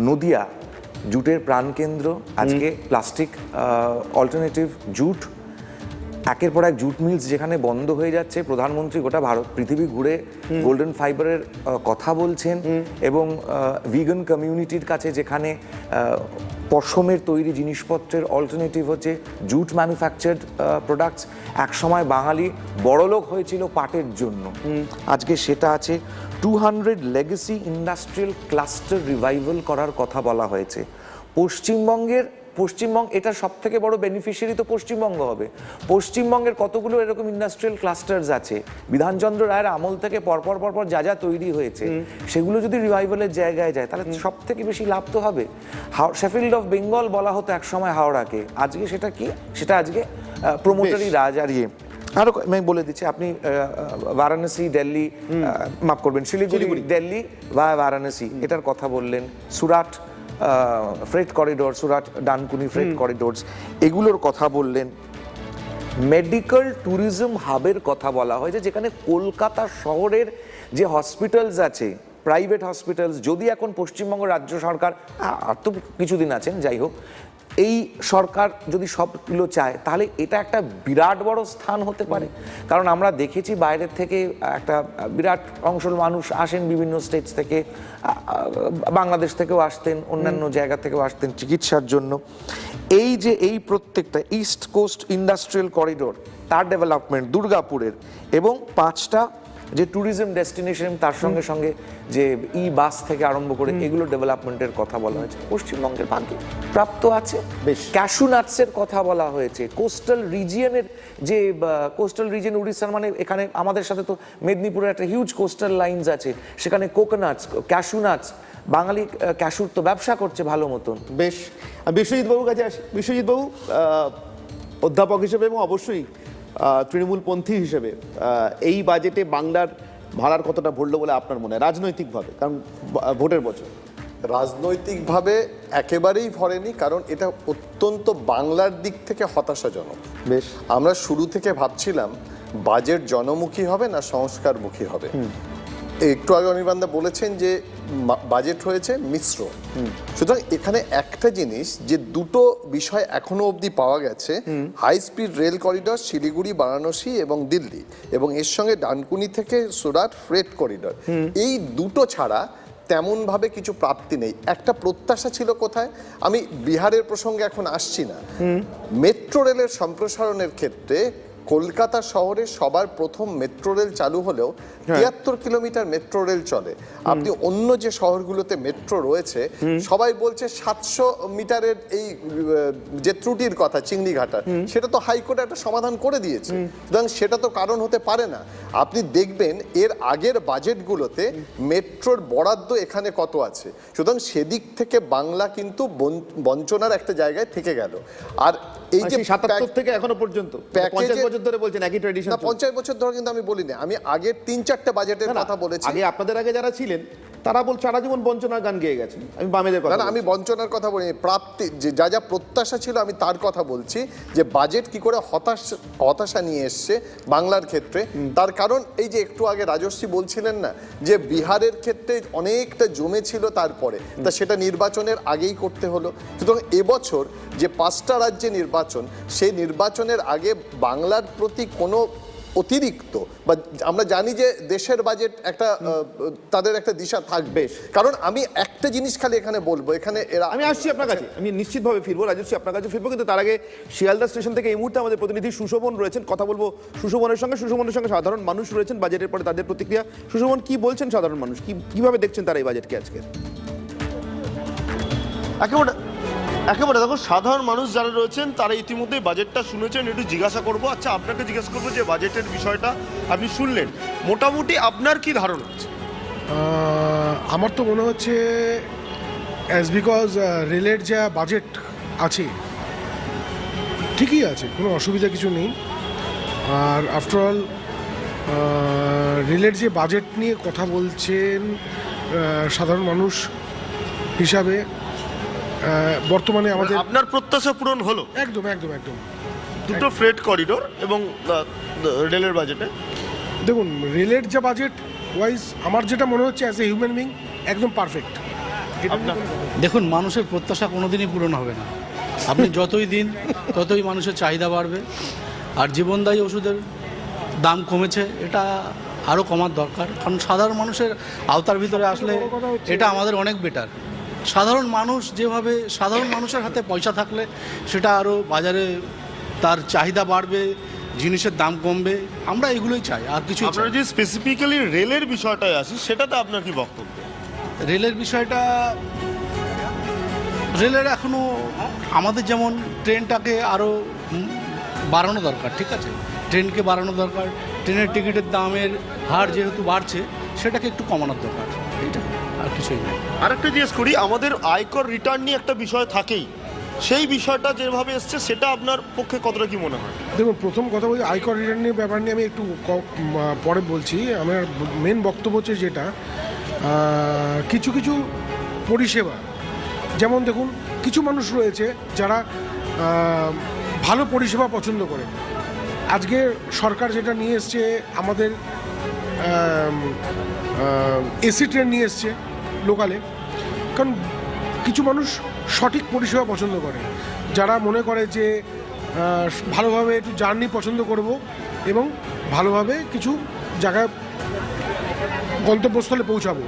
নদিয়া জুটের প্রাণকেন্দ্র, আজকে প্লাস্টিক অল্টারনেটিভ জুট, একের পর এক জুট মিলস যেখানে বন্ধ হয়ে যাচ্ছে। প্রধানমন্ত্রী গোটা পৃথিবী ঘুরে গোল্ডেন ফাইবারের কথা বলছেন, এবং ভিগান কমিউনিটির কাছে, যেখানে পশমের তৈরি জিনিসপত্রের অল্টারনেটিভ হচ্ছে জুট ম্যানুফ্যাকচার্ড প্রোডাক্টস। একসময় বাঙালি বড়লোক হয়েছিল পাটের জন্য, আজকে সেটা আছে। 200 লেগেসি ইন্ডাস্ট্রিয়াল ক্লাস্টার রিভাইভাল করার কথা বলা হয়েছে। পশ্চিমবঙ্গ এটা সব থেকে বড় বেনিফিশিয়ারি তো পশ্চিমবঙ্গ হবে। পশ্চিমবঙ্গের কতগুলো এরকম ইন্ডাস্ট্রিয়াল ক্লাস্টার্স আছে, বিধানচন্দ্র রায়ের আমল থেকে পরপর যা তৈরি হয়েছে, সেগুলো যদি রিভাইভালের জায়গায় যায়, তাহলে সব থেকে বেশি লাভ তো হবে। শেফিল্ড অফ বেঙ্গল বলা হতো একসময় হাওড়াকে, আজকে সেটা কি? সেটা আজকে প্রমোটারি রাজ। আর আরো আমি বলে দিচ্ছি, আপনি বারাণসী দিল্লি, মাফ করবেন, শিলিগুড়ি দিল্লি বা বারাণসী, এটার কথা বললেন। Surat freight corridor, Surat Dankuni freight corridors, এগুলোর কথা বললেন। মেডিকেল ট্যুরিজম হাবের কথা বলা হয়েছে, যেখানে কলকাতা শহরের যে হসপিটালস আছে, প্রাইভেট হসপিটালস, যদি এখন পশ্চিমবঙ্গ রাজ্য সরকার, আর তো কিছুদিন আছেন, যাই হোক, এই সরকার যদি সবগুলো চায়, তাহলে এটা একটা বিরাট বড় স্থান হতে পারে। কারণ আমরা দেখেছি বাইরের থেকে একটা বিরাট অংশ মানুষ আসেন, বিভিন্ন স্টেটস থেকে, বাংলাদেশ থেকেও আসতেন, অন্যান্য জায়গা থেকেও আসতেন চিকিৎসার জন্য। এই প্রত্যেকটা ইস্ট কোস্ট ইন্ডাস্ট্রিয়াল করিডোর, তার ডেভেলপমেন্ট দুর্গাপুরের, এবং 5টা যে ট্যুরিজম ডেস্টিনেশন, তার সঙ্গে সঙ্গে যে বাস থেকে আরম্ভ করে এগুলো ডেভেলপমেন্টের কথা বলা হয়েছে। পশ্চিমবঙ্গের ভাগ্যে প্রাপ্ত আছে। ক্যাশু নাটসের কথা বলা হয়েছে। কোস্টাল রিজিয়নের যে কোস্টাল রিজিয়ন উড়িষ্যার, মানে এখানে আমাদের সাথে তো মেদিনীপুরের একটা হিউজ কোস্টাল লাইনস আছে, সেখানে কোকোনাটস, ক্যাশু নাটস, বাঙালি ক্যাশুর তো ব্যবসা করছে ভালো মতন। বেশ, বিশ্বজিৎ বাবুর কাছে আসি। বিশ্বজিৎ বাবু, অধ্যাপক হিসেবে এবং অবশ্যই তৃণমূলপন্থী হিসেবে, এই বাজেটে বাংলার ভাড়ার কতটা ভরলো বলে আপনার মনে হয় রাজনৈতিকভাবে? কারণ ভোটের বছর। রাজনৈতিকভাবে একেবারেই ভরেনি, কারণ এটা অত্যন্ত বাংলার দিক থেকে হতাশাজনক। বেশ, আমরা শুরু থেকে ভাবছিলাম বাজেট জনমুখী হবে না সংস্কারমুখী হবে। একটু আগে অনির্বাণদা বলেছেন যে বাজেট হয়েছে মিশ্র। সুতরাং এখানে একটা জিনিস, যে দুটো বিষয় এখনো অবধি পাওয়া গেছে, high speed rail corridor Siliguri, Varanasi এবং দিল্লি, এবং এর সঙ্গে ডানকুনি থেকে সুরাট ফ্রেট করিডর, এই দুটো ছাড়া তেমনভাবে কিছু প্রাপ্তি নেই। একটা প্রত্যাশা ছিল কোথায়, আমি বিহারের প্রসঙ্গে এখন আসছি না, মেট্রো রেলের সম্প্রসারণের ক্ষেত্রে কলকাতা শহরে সবার প্রথম মেট্রো রেল চালু হলেও ৭৩ কিলোমিটার মেট্রো রেল চলে। আপনি অন্য যে শহরগুলোতে মেট্রো রয়েছে সবাই বলছে ৭০০ মিটারের এই যে ত্রুটির কথা চিংড়িঘাটা, সেটা তো হাইকোর্টে একটা সমাধান করে দিয়েছে, সুতরাং সেটা তো কারণ হতে পারে না। আপনি দেখবেন এর আগের বাজেটগুলোতে মেট্রোর বরাদ্দ এখানে কত আছে, সুতরাং সেদিক থেকে বাংলা কিন্তু বঞ্চনার একটা জায়গায় থেকে গেল। আর এই যে ৭৭ থেকে এখনো পর্যন্ত ৫০ বছর ধরে বলছেন একই ট্র্যাডিশন, না ৫০ বছর ধরে কিন্তু আমি বলিনি, আমি আগের ৩-৪টা বাজেটের কথা বলেছি। আগে আপনাদের আগে যারা ছিলেন তারা বলছে সারা জীবন বঞ্চনার গান গেয়ে গেছেন, আমি বামেদের কথা, না আমি বঞ্চনার কথা বলিনি, প্রাপ্তি যা যা প্রত্যাশা ছিল আমি তার কথা বলছি, যে বাজেট কি করে হতাশা নিয়ে এসছে বাংলার ক্ষেত্রে। তার কারণ এই যে একটু আগে রাজশ্রী বলছিলেন না যে বিহারের ক্ষেত্রে অনেকটা জমে ছিল, তারপরে তা সেটা নির্বাচনের আগেই করতে হলো। সুতরাং এবছর যে 5টা রাজ্যে নির্বাচন, সেই নির্বাচনের আগে বাংলার প্রতি কোনো অতিরিক্ত বা আমরা জানি যে দেশের বাজেট একটা তাদের একটা দিশা থাকবে। কারণ আমি একটা জিনিস খালি এখানে বলবো, এখানে এরা, আমি আসছি আপনার কাছে, আমি নিশ্চিতভাবে ফিরবো রাজশ্রী, আপনার কাছে ফিরবো, কিন্তু তার আগে শিয়ালদা স্টেশন থেকে এই মুহূর্তে আমাদের প্রতিনিধি সুশোভন রয়েছেন, কথা বলবো সুশোভনের সঙ্গে সাধারণ মানুষ রয়েছেন বাজেটের পরে তাদের প্রতিক্রিয়া। সুশোভন, কি বলছেন সাধারণ মানুষ, কিভাবে দেখছেন তারা এই বাজেটকে আজকে? একেবারে দেখো, সাধারণ মানুষ যারা রয়েছেন তারা ইতিমধ্যে বাজেটটা শুনেছেন। একটু জিজ্ঞাসা করবো, আচ্ছা আপনাকে জিজ্ঞাসা করবো যে বাজেটের বিষয়টা আপনি শুনলেন, মোটামুটি আপনার কি ধারণা? আমার তো মনে হচ্ছে অ্যাজ বিকজ রেলের যা বাজেট আছে ঠিকই আছে, কোনো অসুবিধা কিছু নেই। আর আফটারঅল রেলের যে বাজেট নিয়ে কথা বলছেন সাধারণ মানুষ হিসাবে, বর্তমানে আমাদের আপনার প্রত্যাশা পূরণ হলো? একদম একদম একদম। দুটো ফ্রেট করিডোর এবং রেলের বাজেটে দেখুন, রেলের যা বাজেট ওয়াইজ আমার যেটা মনে হচ্ছে অ্যাজ এ হিউম্যান বিং একদম পারফেক্ট। দেখুন, মানুষের প্রত্যাশা কোনোদিনই পূরণ হবে না। আপনি যতই দিন ততই মানুষের চাহিদা বাড়বে। আর জীবনদায়ী ওষুধের দাম কমেছে, এটা আরও কমার দরকার, কারণ সাধারণ মানুষের আওতার ভিতরে আসলে এটা আমাদের অনেক বেটার। সাধারণ মানুষ যেভাবে, সাধারণ মানুষের হাতে পয়সা থাকলে সেটা আরও বাজারে তার চাহিদা বাড়বে, জিনিসের দাম কমবে, আমরা এগুলোই চাই, আর কিছু। আপনারা যে স্পেসিফিক্যালি রেলের বিষয়টায় আসি, সেটাতে আপনার কি বক্তব্য? রেলের বিষয়টা, রেলের এখনও আমাদের যেমন ট্রেনটাকে আরও বাড়ানো দরকার, ঠিক আছে, ট্রেনকে বাড়ানো দরকার, ট্রেনের টিকিটের দামের হার যেহেতু বাড়ছে সেটাকে একটু কমানোর দরকার, এইটা, আর কিছুই নেই। আরেকটা জিজ্ঞেস করি, আমাদের আয়কর রিটার্ন নিয়ে একটা বিষয় থাকেই, সেই বিষয়টা যেভাবে এসছে সেটা আপনার পক্ষে কতটা কি মনে হয়? দেখুন, প্রথম কথা বলছি আয়কর রিটার্নের ব্যাপার নিয়ে আমি একটু পরে বলছি। আমার মেন বক্তব্য হচ্ছে যেটা কিছু কিছু পরিষেবা, যেমন দেখুন কিছু মানুষ রয়েছে যারা ভালো পরিষেবা পছন্দ করে। আজকে সরকার যেটা নিয়ে এসছে, আমাদের এসি ট্রেন নিয়ে এসছে লোকালে, কারণ কিছু মানুষ সঠিক পরিষেবা পছন্দ করে, যারা মনে করে যে ভালোভাবে একটু জার্নি পছন্দ করব এবং ভালোভাবে কিছু জায়গায় গন্তব্যস্থলে পৌঁছাবো,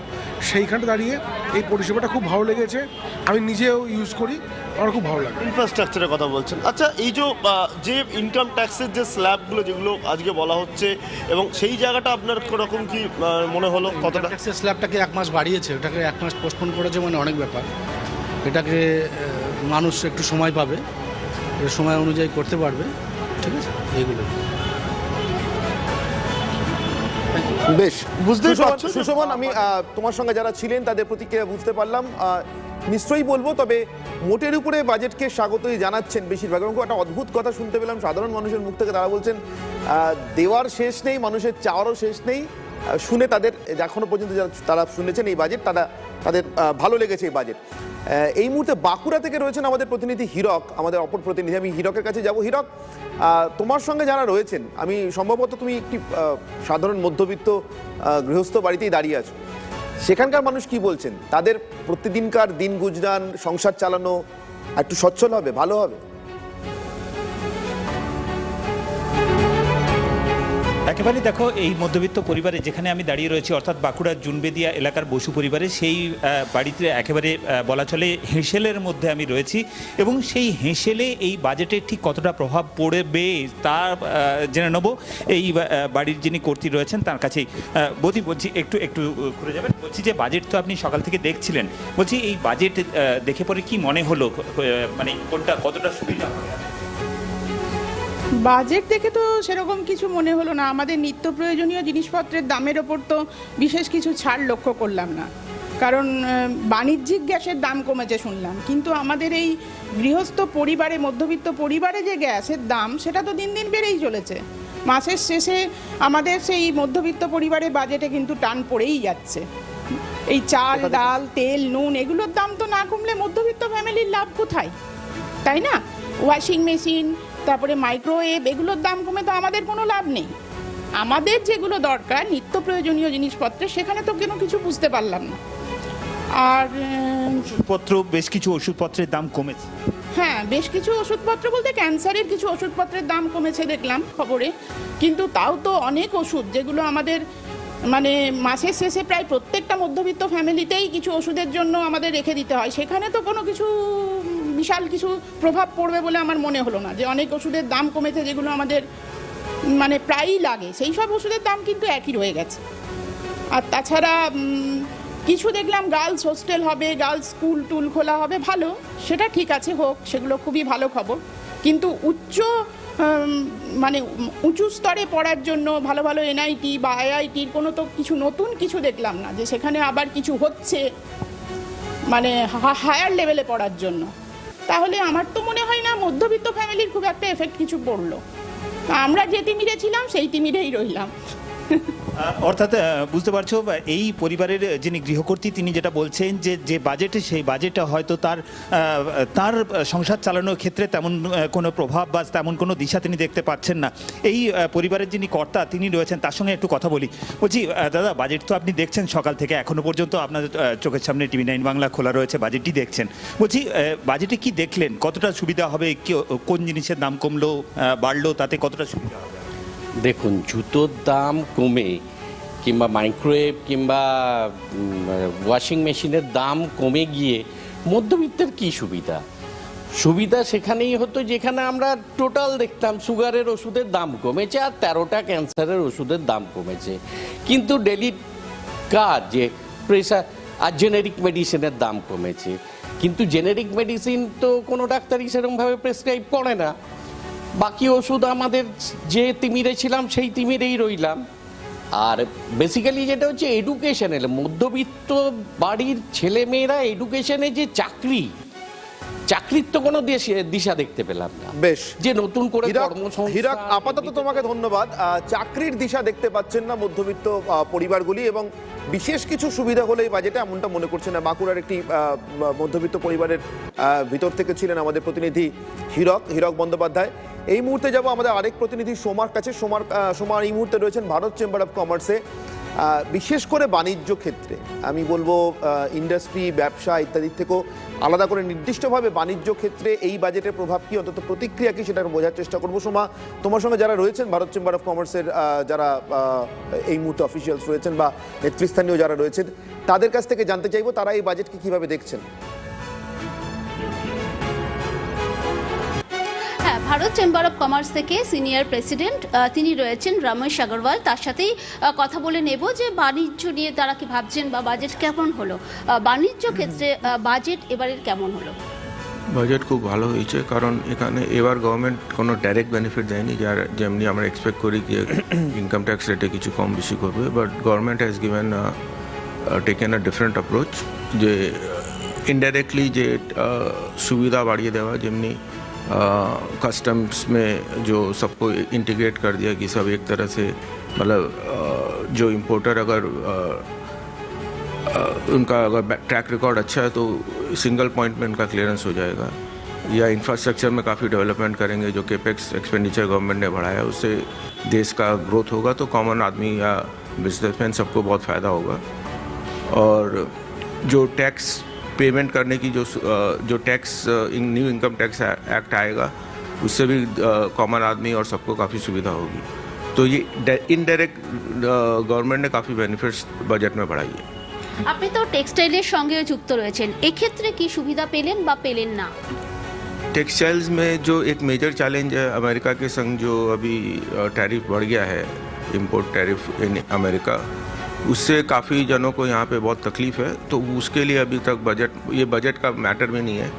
সেইখানে দাঁড়িয়ে এই পরিষেবাটা খুব ভালো লেগেছে। আমি নিজেও ইউজ করি, আমার খুব ভালো লাগে। ইনফ্রাস্ট্রাকচারের কথা বলছেন, আচ্ছা এই যে ইনকাম ট্যাক্সের যে স্ল্যাবগুলো যেগুলো আজকে বলা হচ্ছে, এবং সেই জায়গাটা আপনার রকম কি মনে হলো? কতটা ট্যাক্সের স্ল্যাবটাকে 1 মাস বাড়িয়েছে, ওটাকে 1 মাস পোস্টপোন করেছে, মানে অনেক ব্যাপার। এটাকে মানুষ একটু সময় পাবে, সময় অনুযায়ী করতে পারবে, ঠিক আছে, এইগুলো। বেশ, বুঝতেই পারছো সুশোভন, আমি তোমার সঙ্গে যারা ছিলেন তাদের প্রতিক্রিয়া বুঝতে পারলাম। নিশ্চয়ই বলবো, তবে মোটের উপরে বাজেটকে স্বাগতই জানাচ্ছেন বেশিরভাগ। এবং একটা অদ্ভুত কথা শুনতে পেলাম সাধারণ মানুষের মুখ থেকে, তারা বলছেন দেওয়ার শেষ নেই, মানুষের চাওয়ারও শেষ নেই। শুনে তাদের এখনো পর্যন্ত তারা শুনেছেন এই বাজেট, তাদের ভালো লেগেছে এই বাজেট। এই মুহূর্তে বাঁকুড়া থেকে রয়েছেন আমাদের প্রতিনিধি হীরক, আমাদের অপর প্রতিনিধি। আমি হীরকের কাছে যাব। হীরক, তোমার সঙ্গে যারা রয়েছেন, আমি সম্ভবত তুমি একটি সাধারণ মধ্যবিত্ত গৃহস্থ বাড়িতেই দাঁড়িয়ে আছো, সেখানকার মানুষ কি বলছেন? তাদের প্রতিদিনকার দিন গুজরান, সংসার চালানো একটু সচ্ছল হবে, ভালো হবে? একেবারে দেখো, এই মধ্যবিত্ত পরিবারে যেখানে আমি দাঁড়িয়ে রয়েছি, অর্থাৎ বাঁকুড়ার জুনবেদিয়া এলাকার বসু পরিবারে, সেই বাড়িতে একেবারে বলা চলে হেঁসেলের মধ্যে আমি রয়েছি, এবং সেই হেঁসেলে এই বাজেটে ঠিক কতটা প্রভাব পড়বে তা জেনে নেব এই বাড়ির যিনি কর্ত্রী রয়েছেন তার কাছেই। বৌদি, বলছি একটু ঘুরে যাবেন। বলছি যে বাজেট তো আপনি সকাল থেকে দেখছিলেন, বলছি এই বাজেট দেখে পরে কি মনে হলো, মানে কোনটা কতটা সুবিধা হবে? বাজেট দেখে তো সেরকম কিছু মনে হলো না। আমাদের নিত্য প্রয়োজনীয় জিনিসপত্রের দামের ওপর তো বিশেষ কিছু ছাড় লক্ষ্য করলাম না, কারণ বাণিজ্যিক গ্যাসের দাম কমেছে শুনলাম, কিন্তু আমাদের এই গৃহস্থ পরিবারে, মধ্যবিত্ত পরিবারে যে গ্যাসের দাম সেটা তো দিন দিন বেড়েই চলেছে। মাসের শেষে আমাদের সেই মধ্যবিত্ত পরিবারে বাজেটে কিন্তু টান পড়েই যাচ্ছে। এই চাল, ডাল, তেল, নুন এগুলোর দাম তো না কমলে মধ্যবিত্ত ফ্যামিলির লাভ কোথায়, তাই না? ওয়াশিং মেশিন, তারপরে মাইক্রোওয়েভ, এগুলোর দাম কমে তো আমাদের কোনো লাভ নেই। আমাদের যেগুলো দরকার নিত্য প্রয়োজনীয় জিনিসপত্রে, সেখানে তো কিছু বুঝতে পারলাম না। আর ওষুধপত্র, বেশ কিছু ওষুধপত্রের দাম কমেছে। হ্যাঁ, বেশ কিছু ওষুধপত্র বলতে ক্যান্সারের কিছু ওষুধপত্রের দাম কমেছে দেখলাম খবরে, কিন্তু তাও তো অনেক ওষুধ যেগুলো আমাদের মানে মাসের শেষে প্রায় প্রত্যেকটা মধ্যবিত্ত ফ্যামিলিতেই কিছু ওষুধের জন্য আমাদের রেখে দিতে হয়, সেখানে তো কোনো কিছু বিশাল কিছু প্রভাব পড়বে বলে আমার মনে হলো না। যে অনেক ওষুধের দাম কমেছে যেগুলো আমাদের মানে প্রায়ই লাগে, সেই সব ওষুধের দাম কিন্তু একই রয়ে গেছে। আর তাছাড়া কিছু দেখলাম গার্লস হোস্টেল হবে, গার্লস স্কুল টুল খোলা হবে, ভালো, সেটা ঠিক আছে, হোক, সেগুলো খুবই ভালো খবর। কিন্তু উঁচু স্তরে পড়ার জন্য ভালো ভালো এনআইটি বা আইআইটির কোনো তো কিছু নতুন কিছু দেখলাম না, যে সেখানে আবার কিছু হচ্ছে মানে হায়ার লেভেলে পড়ার জন্য। তাহলে আমার তো মনে হয় না মধ্যবিত্ত ফ্যামিলির খুব একটা এফেক্ট কিছু পড়লো। আমরা যে তিমিরে ছিলাম সেই তিমিরেই রইলাম। অর্থাৎ বুঝতে পারছো, এই পরিবারের যিনি গৃহকর্ত্রী তিনি যেটা বলছেন যে বাজেটে, সেই বাজেটে হয়তো তার সংসার চালানোর ক্ষেত্রে তেমন কোনো প্রভাব বা তেমন কোনো দিশা তিনি দেখতে পাচ্ছেন না। এই পরিবারের যিনি কর্তা তিনি রয়েছেন, তার সঙ্গে একটু কথা বলি। বলছি দাদা, বাজেট তো আপনি দেখছেন সকাল থেকে এখনো পর্যন্ত, আপনার চোখের সামনে TV9 বাংলা খোলা রয়েছে, বাজেটটি দেখছেন। বলছি বাজেটে কি দেখলেন, কতটা সুবিধা হবে, কোন জিনিসের দাম কমলো বাড়লো, তাতে কতটা সুবিধা হবে? দেখুন, জুতোর দাম কমে কিংবা মাইক্রোওয়েভ কিংবা ওয়াশিং মেশিনের দাম কমে গিয়ে মধ্যবিত্তের কি সুবিধা? সুবিধা সেখানেই হতো যেখানে আমরা টোটাল দেখতাম সুগারের ওষুধের দাম কমেছে আর 13টা ক্যান্সারের ওষুধের দাম কমেছে, কিন্তু ডেলি কাজ যে প্রেশার আর জেনেরিক মেডিসিনের দাম কমেছে, কিন্তু জেনেরিক মেডিসিন তো কোনো ডাক্তারই সেরকমভাবে প্রেসক্রাইব করে না। বাকি ওষুধ আমাদের যে তিমিরে ছিলাম সেই তিমিরেই রইলাম। আর বেসিক্যালি যেটা হচ্ছে এডুকেশনে, মধ্যবিত্ত বাড়ির ছেলেমেয়েরা এডুকেশনে যে চাকরির তো কোনো দিশা দেখতে পেলাম না। বেশ, যে নতুন করে হীরক, আপাতত তোমাকে ধন্যবাদ। চাকরির দিশা দেখতে পাচ্ছেন না মধ্যবিত্ত পরিবারগুলি, এবং বিশেষ কিছু সুবিধা হলে এই বাজেটে এমনটা মনে করছে না। বাঁকুড়ার একটি মধ্যবিত্ত পরিবারের ভিতর থেকে ছিলেন আমাদের প্রতিনিধি হীরক বন্দ্যোপাধ্যায়। এই মুহূর্তে যাব আমাদের আরেক প্রতিনিধি সোমার কাছে। সোমার এই মুহূর্তে রয়েছেন ভারত চেম্বার অফ কমার্সে। বিশেষ করে বাণিজ্য ক্ষেত্রে, আমি বলবো ইন্ডাস্ট্রি, ব্যবসা ইত্যাদির থেকেও আলাদা করে নির্দিষ্টভাবে বাণিজ্য ক্ষেত্রে এই বাজেটের প্রভাব কি, অন্তত প্রতিক্রিয়া কি, সেটা বোঝার চেষ্টা করবো। সোমা, তোমার সঙ্গে যারা রয়েছেন ভারত চেম্বার অফ কমার্সের, যারা এই মুহূর্তে অফিসিয়ালস রয়েছেন বা নেতৃস্থানীয় যারা রয়েছেন, তাদের কাছ থেকে জানতে চাইবো তারা এই বাজেটকে কিভাবে দেখছেন। ভারত চেম্বার অফ কমার্স থেকে সিনিয়র প্রেসিডেন্ট তিনি রয়েছেন রমেশ আগরওয়াল, তার সাথেই কথা বলে নেব যে বাণিজ্য নিয়ে তারা কি ভাবছেন বা বাজেট কেমন হলো, বাণিজ্য ক্ষেত্রে বাজেট এবারের কেমন হলো। বাজেট খুব ভালো হয়েছে, কারণ এখানে এবার গভর্নমেন্ট কোনো ডাইরেক্ট বেনিফিট দেয়নি, যার যেমনি আমরা এক্সপেক্ট করি যে ইনকাম ট্যাক্স রেটে কিছু কম বেশি করবে, but government has given taken a different approach, যে ইনडाইরেক্টলি যে সুবিধা বাড়িয়ে দেওয়া, যেমনি कस्टम्स में जो सबको इंटीग्रेट कर दिया कि सब एक तरह से, मतलब जो इम्पोर्टर अगर उनका अगर ट्रैक रिकॉर्ड अच्छा है तो सिंगल पॉइंट में उनका क्लियरेंस हो जाएगा, या इंफ्रास्ट्रक्चर में काफ़ी डेवलपमेंट करेंगे, जो केपेक्स एक्सपेंडिचर गवर्नमेंट ने बढ़ाया उससे देश का ग्रोथ होगा, तो कॉमन आदमी या बिजनेसमैन सबको बहुत फ़ायदा होगा। और जो टैक्स पेमेंट करने की जो tax new income tax act आएगा, उससे भी कॉमन आदमी और सबको काफ़ी सुविधा होगी। तो ये इनडायरेक्ट गवर्नमेंट ने काफ़ी बेनिफिट्स बजट में बढ़ाई है। আপনি তো টেক্সটাইলের সঙ্গে যুক্ত রয়েছেন, এক্ষেত্রে কি সুবিধা পেলেন বা পেলেন না? टेक्सटाइल्स में जो एक मेजर चैलेंज है अमेरिका के संग, जो अभी टैरिफ बढ़ गया है, इंपोर्ट टैरिफ इन अमेरिका, उससे काफ़ी जनों को यहाँ पे बहुत तकलीफ है। तो उसके लिए अभी तक बजट का मैटर भी नहीं है।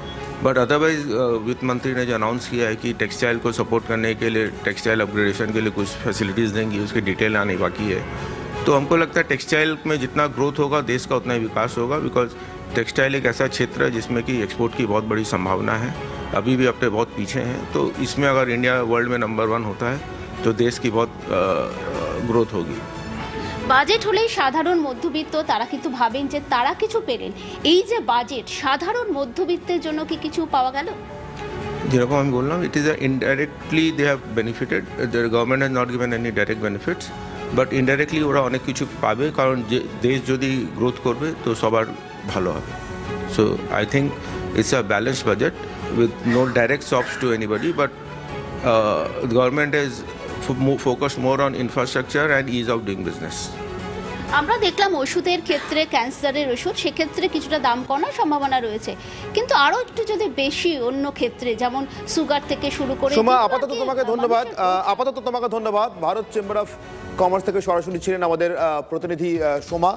बट अदरवाइज वित्त मंत्री ने जो अनाउंस किया है कि टेक्सटाइल को सपोर्ट करने के लिए, टेक्सटाइल अपग्रेडेशन के लिए कुछ फैसिलिटीज़ देंगी, उसकी डिटेल आने बाकी है। तो हमको लगता है टेक्सटाइल में जितना ग्रोथ होगा देश का उतना ही विकास होगा, बिकॉज टेक्सटाइल एक ऐसा क्षेत्र है जिसमें कि एक्सपोर्ट की बहुत बड़ी संभावना है। अभी भी अपने बहुत पीछे हैं, तो इसमें अगर इंडिया वर्ल्ड में नंबर 1 होता है तो देश की बहुत ग्रोथ होगी। বাজেট হলেই সাধারণ মধ্যবিত্ত তারা কিন্তু ভাবেন যে তারা কিছু পেলেন, এই যে বাজেট সাধারণ মধ্যবিত্তের জন্য কি কিছু পাওয়া গেল? যেরকম আমি বললাম, it is indirectly they have benefited, the government has not given any direct benefits, but indirectly ওরা অনেক কিছু পাবে, কারণ যে দেশ যদি গ্রোথ করবে তো সবার ভালো হবে। So I think it's a balance budget with no direct shocks to anybody, but the government is focused more on infrastructure and ease of doing business. আমরা দেখলাম ওষুধের ক্ষেত্রে, ক্যান্সারের ওষুধ সেক্ষেত্রে কিছুটা দাম কমার সম্ভাবনা রয়েছে, কিন্তু আরও একটু যদি বেশি অন্য ক্ষেত্রে যেমন সুগার থেকে শুরু করে। সোমা, আপাতত তোমাকে ধন্যবাদ। ভারত চেম্বার অফ কমার্স থেকে সরাসরি ছিলেন আমাদের প্রতিনিধি সোমা,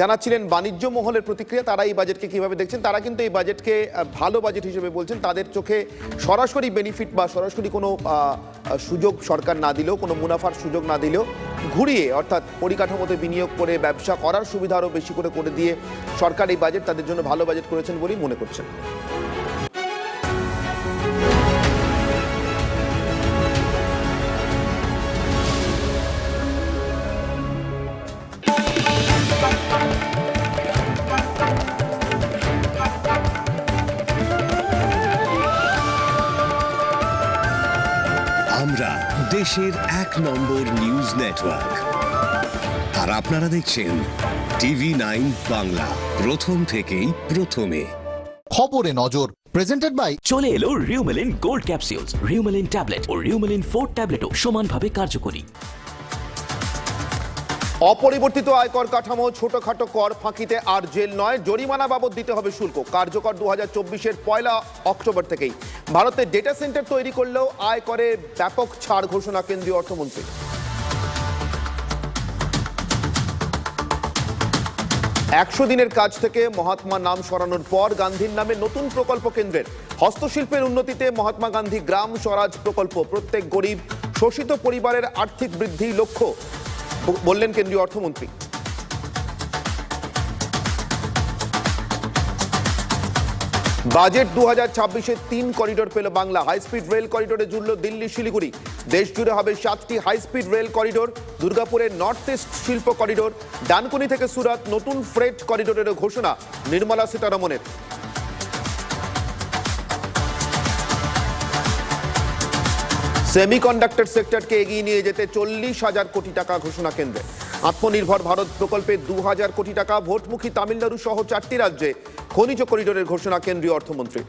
জানাচ্ছিলেন বাণিজ্য মহলের প্রতিক্রিয়া, তারা এই বাজেটকে কিভাবে দেখছেন। তারা কিন্তু এই বাজেটকে ভালো বাজেট হিসেবে বলছেন। তাদের চোখে সরাসরি বেনিফিট বা সরাসরি কোনো সুযোগ সরকার না দিলেও, কোনো মুনাফার সুযোগ না দিলেও, ঘুরিয়ে অর্থাৎ পরিকাঠামোতে বিনিয়োগ করে ব্যবসা করার সুবিধা আরও বেশি করে দিয়ে সরকার এই বাজেট তাদের জন্য ভালো বাজেট করেছেন বলেই মনে করছেন। আমরা দেশের 1 নম্বর নিউজ নেটওয়ার্ক, আর আপনারা দেখছেন TV9 বাংলা, প্রথম থেকেই প্রথমে। খবরে নজর প্রেজেন্টেড বাই চলে এলো রিউমেলিন গোল্ড ক্যাপসুলস, রিউমেলিন ট্যাবলেট ও রিউমেলিন 4 ট্যাবলেটও সমানভাবে কার্যকরী। অপরিবর্তিত আয়কর কাঠামো, ছোটখাটো কর ফাঁকিতে আর জেল নয়, জরিমানা বাবদ দিতে হবে শুল্ক। কার্যকর 2024-এর 1 অক্টোবর থেকেই। ভারতে ডেটা সেন্টার তৈরি করলেও আয়করে ব্যাপক ছাড় ঘোষণা কেন্দ্রীয় অর্থমন্ত্রী। 100 দিনের কাজ থেকে মহাত্মা নাম সরানোর পর গান্ধীর নামে নতুন প্রকল্প কেন্দ্রের। হস্তশিল্পের উন্নতিতে মহাত্মা গান্ধী গ্রাম স্বরাজ প্রকল্প, প্রত্যেক গরিব শোষিত পরিবারের আর্থিক বৃদ্ধি লক্ষ্য, বললেন কেন্দ্রীয় অর্থমন্ত্রী। বাজেট 2026-এ 3 করিডোর পেল বাংলা। হাইস্পিড রেল করিডোরে জুড়ল দিল্লি শিলিগুড়ি। দেশ জুড়ে হবে 7টি হাইস্পিড রেল করিডোর। দুর্গাপুরের নর্থ ইস্ট শিল্প করিডোর, ডানকুনি থেকে সুরাত নতুন ফ্রেট করিডোরের ঘোষণা নির্মলা সীতারমনের। সেমিকন্ডাক্টর সেক্টরকে এগিয়ে নিয়ে যেতে 40,000 কোটি টাকা ঘোষণা কেন্দ্রে। আত্মনির্ভর ভারত প্রকল্পে 2,000 কোটি টাকা। ভোটমুখী তামিলনাড়ু সহ 4টি রাজ্যে খনিজ করিডোরের ঘোষণা কেন্দ্রীয় অর্থমন্ত্রী।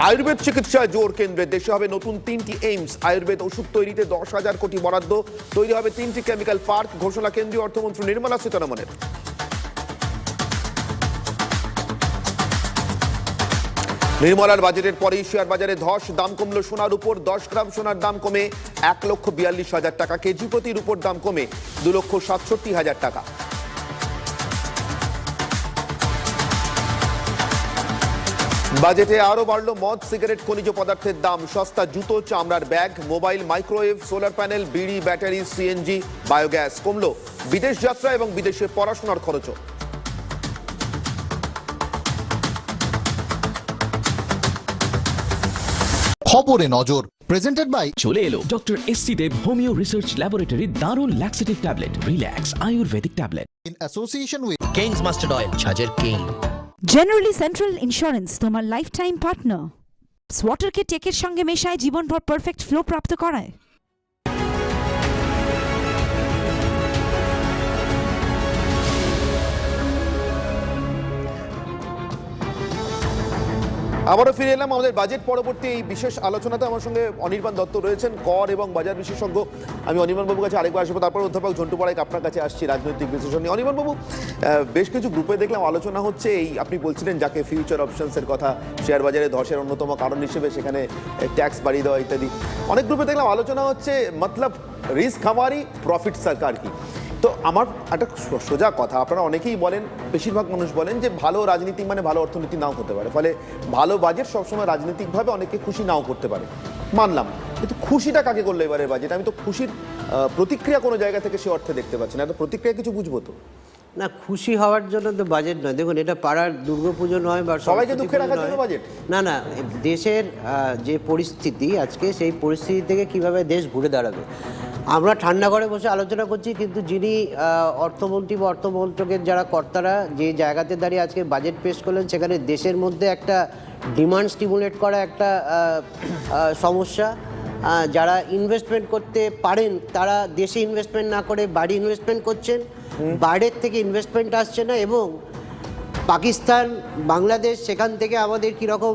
আয়ুর্বেদ চিকিৎসায় জোর কেন্দ্রে। দেশে হবে নতুন 3টি এইমস। আয়ুর্বেদ ওষুধ তৈরিতে 10,000 কোটি বরাদ্দ। তৈরি হবে 3টি কেমিক্যাল পার্ক, ঘোষণা কেন্দ্রীয় অর্থমন্ত্রী নির্মলা সীতারমনের। নির্মলার বাজেটের পরেই শেয়ার বাজারে ধস, দাম কমল সোনার উপর। 10 গ্রাম সোনার দাম কমে 1,42,000 টাকা, কেজি প্রতি রূপোর দাম কমে 2,67,000 টাকা। বাজেটে আরো বাড়ল মদ, সিগারেট, খনিজ পদার্থের দাম। সস্তা জুতো, চামড়ার bag, mobile, microwave, solar panel, বিড়ি, ব্যাটারি, সিএনজি, বায়োগ্যাস। কমল বিদেশ যাত্রা এবং বিদেশে পড়াশোনার খরচও। খবরে নজর প্রেজেন্টেড বাই চলে এলো doctor SC Deb homeo research laboratory দারুন laxative tablet, relax Ayurvedic tablet in association with Kings mustard oil, ছাজের কিং। জেনারেলি সেন্ট্রাল ইন্স্যুরেন্স তোমার লাইফ টাইম পার্টনার। ওয়াটারকে টেকের সঙ্গে মেশায় জীবনভর পারফেক্ট ফ্লো প্রাপ্ত করায়। আবারও ফিরে এলাম আমাদের বাজেট পরবর্তী এই বিশেষ আলোচনাতে। আমার সঙ্গে অনির্বাণ দত্ত রয়েছেন, কর এবং বাজার বিশেষজ্ঞ। আমি অনির্বাণ বাবুর কাছে আরেকবার আসবো, তারপর অধ্যাপক ঝন্টু পড়াইক আপনার কাছে আসছি রাজনৈতিক বিশ্লেষণ নিয়ে। অনির্বাণ বাবু, বেশ কিছু গ্রুপে দেখলাম আলোচনা হচ্ছে, এই আপনি বলছিলেন যাকে ফিউচার অপশনসের কথা, শেয়ার বাজারে ধসের অন্যতম কারণ হিসেবে সেখানে ট্যাক্স বাড়িয়ে দেওয়া ইত্যাদি। অনেক গ্রুপে দেখলাম আলোচনা হচ্ছে মতলব রিস্ক হামারি প্রফিট সরকার কি। তো আমার একটা সোজা কথা, আপনারা অনেকেই বলেন, বেশিরভাগ মানুষ বলেন যে ভালো রাজনীতি মানে ভালো অর্থনীতি নাও হতে পারে, ফলে ভালো বাজেট সবসময় রাজনৈতিকভাবে অনেকে খুশি নাও করতে পারে, মানলাম। কিন্তু খুশিটা কাকে করলো এবারের বাজেট? আমি তো খুশির প্রতিক্রিয়া কোনো জায়গা থেকে সে অর্থে দেখতে পাচ্ছি না। তো প্রতিক্রিয়া কিছু বুঝবো তো না, খুশি হওয়ার জন্য তো বাজেট নয়। দেখুন, এটা পাড়ার দুর্গাপুজো নয় বা সবাইকে দুঃখে রাখার জন্য বাজেট না। না, দেশের যে পরিস্থিতি আজকে, সেই পরিস্থিতি থেকে কিভাবে দেশ ঘুরে দাঁড়াবে। আমরা ঠান্ডা ঘরে বসে আলোচনা করছি, কিন্তু যিনি অর্থমন্ত্রী বা অর্থমন্ত্রকের যারা কর্তারা যে জায়গাতে দাঁড়িয়ে আজকে বাজেট পেশ করলেন, সেখানে দেশের মধ্যে একটা ডিমান্ড স্টিমুলেট করা একটা সমস্যা। যারা ইনভেস্টমেন্ট করতে পারেন তারা দেশে ইনভেস্টমেন্ট না করে বাইরে ইনভেস্টমেন্ট করছেন, বাইরের থেকে ইনভেস্টমেন্ট আসছে না। এবং পাকিস্তান, বাংলাদেশ, সেখান থেকে আমাদের কীরকম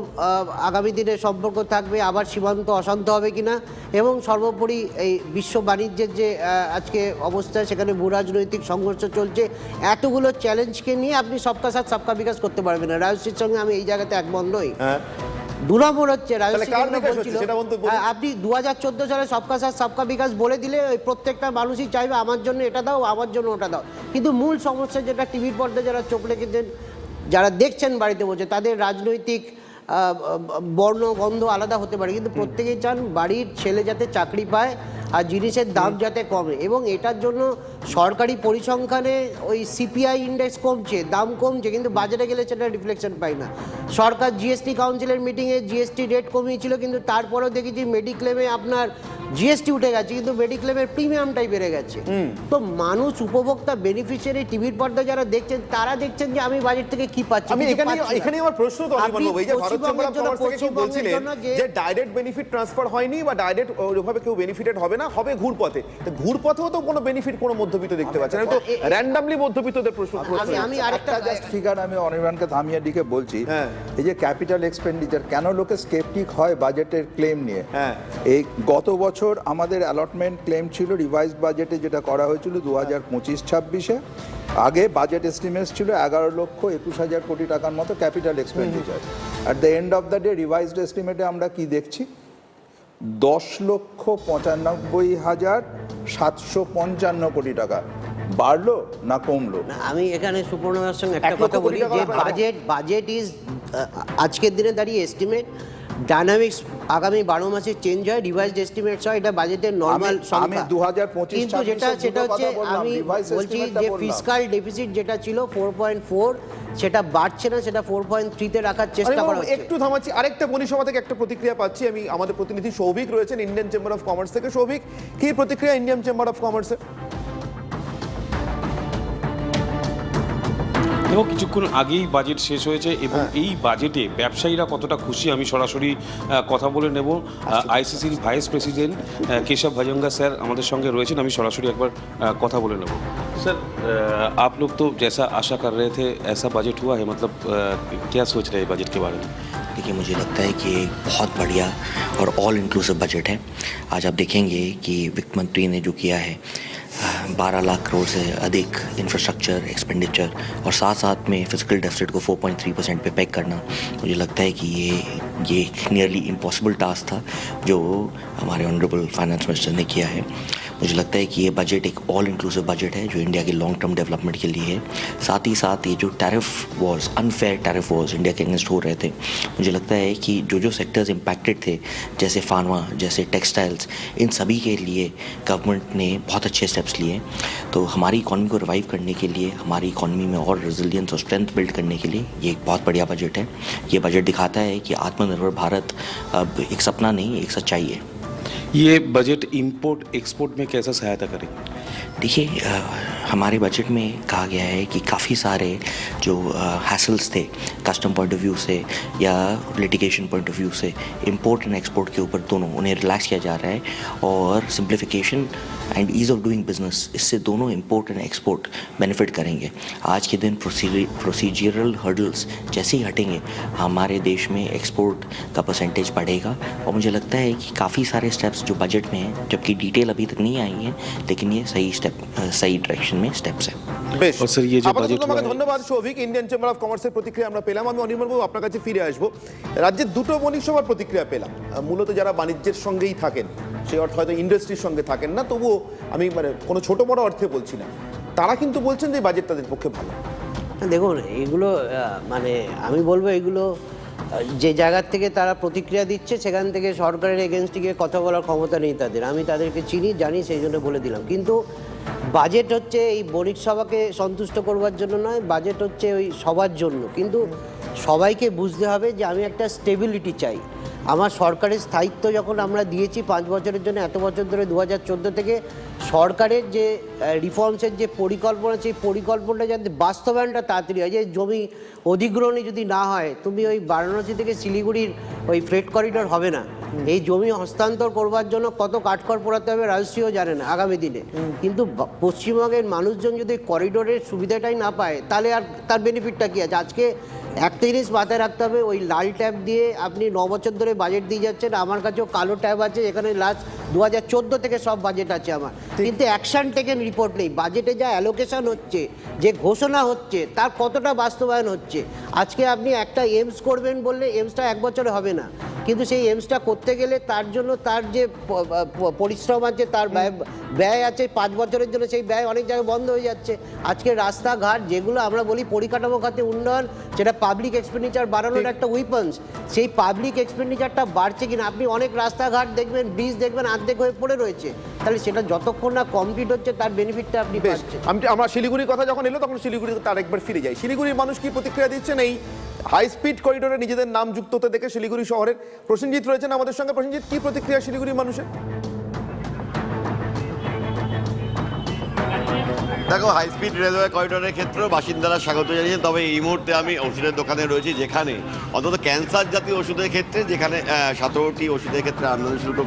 আগামী দিনে সম্পর্ক থাকবে, আবার সীমান্ত অশান্ত হবে কিনা, এবং সর্বোপরি এই বিশ্ব বাণিজ্যের যে আজকে অবস্থা, সেখানে ভূরাজনৈতিক সংঘর্ষ চলছে, এতগুলো চ্যালেঞ্জকে নিয়ে আপনি সবকা সাথ সবকা বিকাশ করতে পারবেন না। রাজশ্রীর সঙ্গে আমি এই জায়গাতে একমত নই। 2 নম্বর হচ্ছে আপনি 2014 সালে সবকা সাথ সবকা বিকাশ বলে দিলে ওই প্রত্যেকটা মানুষই চাইবে আমার জন্য এটা দাও, আমার জন্য ওটা দাও। কিন্তু মূল সমস্যা যেটা টিভির পর্দায় যারা চোখ রেখেছেন, যারা দেখছেন বাড়িতে বসে, তাদের রাজনৈতিক বর্ণ গন্ধ আলাদা হতে পারে, কিন্তু প্রত্যেকেই চান বাড়ির ছেলে যাতে চাকরি পায় আর জিনিসের দাম যাতে কমে। এবং এটার জন্য সরকারি পরিসংখ্যানে ওই সিপিআই ইন্ডেক্স কমছে, দাম কমছে, কিন্তু বাজারে গেলে সেটা রিফ্লেকশন পাই না। সরকার জিএসটি কাউন্সিলের মিটিংয়ে জিএসটি রেট কমিয়েছিল, কিন্তু তারপরেও দেখেছি মেডিক্লেমে আপনার জিএসটি উঠে গেছে, কিন্তু মেডিক্লেমের প্রিমিয়ামটাই বেড়ে গেছে। তো মানুষ, উপভোক্তা, বেনিফিশিয়ারি, টিভির পর্দা যারা দেখছেন, তারা দেখছেন যে আমি বাজেট থেকে কি পাচ্ছি। আমি এখানে আমার প্রশ্ন তো অনির্বাণ বাবু, এই যে ভারত চেম্বার অফ কমার্স থেকে কেউ বলছিলেন যে ডাইরেক্ট বেনিফিট ট্রান্সফার হয়নি বা ডাইরেক্ট ওইভাবে কেউ বেনিফিটেড হবে না, হবে ঘুরপথে। তো ঘুরপথেও তো কোনো বেনিফিট কোনো মধ্যবিত্ত দেখতে পাচ্ছেন না, তো র্যান্ডমলি মধ্যবিত্তদের প্রশ্ন। আমি আরেকটা জাস্ট ফিগার আমি অনির্বাণকে থামিয়ে দিকে বলছি, এই যে ক্যাপিটাল এক্সপেন্ডিচার, কেন লোকে স্কেপটিক হয় বাজেটের ক্লেম নিয়ে। এই গত বছর আমাদের অ্যালটমেন্ট ক্লেম ছিল রিভাইজড বাজেটে, যেটা করা হয়েছিল 2025-26-এ। আগে বাজেট এস্টিমেটস ছিল 11,21,000 কোটি টাকার মতো capital expenditure. At the end of the day revised এস্টিমেটে আমরা কি দেখছি? 10,95,755 কোটি টাকা বাড়লো না কমলো? আমি এখানে সুপর্ণার সঙ্গে একটা কথা বলি যে বাজেট ইজ আজকের দিনে দাঁড়িয়ে এস্টিমেট, ডাইনামিক্স আগামী 12 মাসে চেঞ্জ হয়, রিভাইজড এস্টিমেটস হয়, এটা বাজেটের নরমাল সংখ্যা। 2025 কিন্তু সেটা হচ্ছে আমি বলছি যে ফিসকাল ডেফিসিট যেটা ছিল 4.4, সেটা বাড়ছে না, সেটা 4.3-তে রাখার চেষ্টা করা হচ্ছে। একটু থামাচ্ছি, আরেকটা মনীষসভা থেকে একটা প্রতিক্রিয়া পাচ্ছি আমি। আমাদের প্রতিনিধি সৌভিক রয়েছেন ইন্ডিয়ান চেম্বার অফ কমার্স থেকে। সৌভিক, কি প্রতিক্রিয়া ইন্ডিয়ান চেম্বার অফ কমার্সের? দেখো, কিছুক্ষণ আগেই বাজেট শেষ হয়েছে এবং এই বাজেটে ব্যবসায়ীরা কতটা খুশি আমি সরাসরি কথা বলে নেব। আইসিসির ভাইস প্রেসিডেন্ট केशव भजंगा सर हमारे संगे रही है, सरासरि एक बार कथा बोले नेब। सर, आप लोग तो जैसा आशा कर रहे थे ऐसा बजट हुआ है, मतलब क्या सोच रहे हैं बजट के बारे में? देखिए, मुझे लगता है कि एक बहुत बढ़िया और ऑल इंक्लूसिव बजट है। आज आप देखेंगे कि वित्त मंत्री ने जो किया है 12 लाख करोड़ से अधिक इंफ्रास्ट्रक्चर एक्सपेंडिचर और साथ साथ में फिजिकल डेफिसिट को 4.3% पे पैक करना, मुझे लगता है कि ये नियरली इम्पॉसिबल टास्क था जो हमारे ऑनरेबल फाइनेंस मिनिस्टर ने किया है। मुझे लगता है कि ये बजट एक ऑल इंक्लूसिव बजट है जो इंडिया के लॉन्ग टर्म डेवलपमेंट के लिए है। साथ ही साथ ये जो tariff Wars, unfair tariff Wars India के अगेंस्ट हो रहे थे, मुझे लगता है कि जो सेक्टर्स इम्पैक्टेड थे, जैसे फार्मा, जैसे टेक्सटाइल्स, इन सभी के लिए गवर्नमेंट ने बहुत अच्छे स्टेप्स लिए। तो हमारी इकॉनमी को रिवाइव करने के लिए, हमारी इकॉनमी में और रेजिलियंस और स्ट्रेंथ बिल्ड करने के लिए ये एक बहुत बढ़िया बजट है। ये बजट दिखाता है कि आत्मनिर्भर भारत अब एक सपना नहीं, एक सच्चाई है। ये बजट इंपोर्ट एक्सपोर्ट में कैसा सहायता करेगा? देखिए, हमारे बजट में कहा गया है कि काफ़ी सारे जो हैसल्स थे कस्टम पॉइंट ऑफ व्यू से या लिटिगेशन पॉइंट ऑफ व्यू से इंपोर्ट एंड एक्सपोर्ट के ऊपर दोनों उन्हें रिलैक्स किया जा रहा है और simplification and ease of doing business, इससे दोनों इंपोर्ट एंड एक्सपोर्ट बेनिफिट करेंगे। आज के दिन प्रोसीजरल हर्डल्स जैसे ही हटेंगे हमारे देश में एक्सपोर्ट का परसेंटेज बढ़ेगा और मुझे लगता है कि काफ़ी सारे स्टेप्स जो बजट में हैं, जबकि डिटेल अभी तक नहीं आई है, लेकिन ये सही स्टेप सही डायरेक्शन में स्टेप्स है। বেশ, স্যার ये जो আপাতত বাজেট তোমাকে ধন্যবাদ সৌভিক। ইন্ডিয়ান চেম্বার অফ কমার্সের প্রতিক্রিয়া আমরা পেলাম। আমি অনির্মল বাবু আপনার কাছে ফিরে আসবো। রাজ্যের দুটো বণিক সভার প্রতিক্রিয়া পেলাম। মূলত যারা বাণিজ্যের সঙ্গেই থাকেন, সেই অর্থে হয়তো ইন্ডাস্ট্রির সঙ্গে থাকেন না, তবুও আমি মানে কোনো ছোট বড় অর্থে বলছি না, তারা কিন্তু বলছেন যে বাজেট তাদের পক্ষে ভালো। দেখুন এগুলো মানে আমি বলবো এগুলো যে জায়গার থেকে তারা প্রতিক্রিয়া দিচ্ছে সেখান থেকে সরকারের এগেনস্টে গিয়ে কথা বলার ক্ষমতা নেই তাদের। আমি তাদেরকে চিনি জানি, সেই জন্য বলে দিলাম। কিন্তু বাজেট হচ্ছে এই বণিক সভাকে সন্তুষ্ট করবার জন্য নয়, বাজেট হচ্ছে ওই সবার জন্য। কিন্তু সবাইকে বুঝতে হবে যে আমি একটা স্টেবিলিটি চাই। আমার সরকারের স্থায়িত্ব যখন আমরা দিয়েছি 5 বছরের জন্য, এত বছর ধরে 2014 থেকে সরকারের যে রিফর্মসের যে পরিকল্পনা, সেই পরিকল্পনাটা যাতে বাস্তবায়নটা তাড়াতাড়ি হয়। যে জমি অধিগ্রহণে যদি না হয়, তুমি ওই বারাণসী থেকে শিলিগুড়ির ওই ফ্রেট করিডর হবে না। এই জমি হস্তান্তর করবার জন্য কত কাঠখড় পোড়াতে হবে রাজশ্রীও জানে না আগামী দিনে। কিন্তু পশ্চিমবঙ্গের মানুষজন যদি করিডোরের সুবিধাটাই না পায়, তাহলে আর তার বেনিফিটটা কী আছে? আজকে একটা জিনিস মাথায় রাখতে হবে, ওই লাল ট্যাব দিয়ে আপনি 9 বছর ধরে বাজেট দিয়ে যাচ্ছেন। আমার কাছেও কালো ট্যাব আছে, এখানে লাস্ট 2014 থেকে সব বাজেট আছে আমার, কিন্তু অ্যাকশন টেকেন রিপোর্ট নেই। বাজেটে যা অ্যালোকেশন হচ্ছে, যে ঘোষণা হচ্ছে, তার কতটা বাস্তবায়ন হচ্ছে? আজকে আপনি একটা এইমস করবেন বললে এইমসটা 1 বছরে হবে না, কিন্তু সেই এইমসটা করতে গেলে তার জন্য তার যে পরিশ্রম আছে, তার ব্যয় আছে 5 বছরের জন্য, সেই ব্যয় অনেক জায়গায় বন্ধ হয়ে যাচ্ছে। আজকে রাস্তাঘাট যেগুলো আমরা বলি পরিকাঠামো খাতে উন্নয়ন, সেটা পাবলিক এক্সপেন্ডিচার বাড়ানোর একটা উইপন্স, সেই পাবলিক এক্সপেন্ডিচারটা বাড়ছে কিনা? আপনি অনেক রাস্তাঘাট দেখবেন, ব্রিজ দেখবেন অর্ধেক হয়ে পড়ে রয়েছে, তাহলে সেটা যতক্ষণ না কমপ্লিট হচ্ছে তার বেনিফিটটা আপনি পাচ্ছেন। আমরা শিলিগুড়ির কথা যখন এলো তখন শিলিগুড়িতে তার একবার ফিরে যাই। শিলিগুড়ির মানুষ কি প্রতিক্রিয়া দিচ্ছেন এই হাই স্পিড করিডোরে নিজেদের নাম যুক্ত হতে দেখে? শিলিগুড়ি শহরের প্রসেনজিৎ রয়েছেন আমাদের সঙ্গে। প্রসেনজিৎ, কি প্রতিক্রিয়া শিলিগুড়ির মানুষের? দেখো, হাই স্পিড রেলওয়ে করিডোরের ক্ষেত্রেও বাসিন্দারা স্বাগত জানিয়েছেন। তবে এই মুহূর্তে আমি ওষুধের দোকানে রয়েছি, যেখানে অন্তত ক্যান্সার জাতীয় ওষুধের ক্ষেত্রে যেখানে 17টি ওষুধের ক্ষেত্রে আমদানি শুল্ক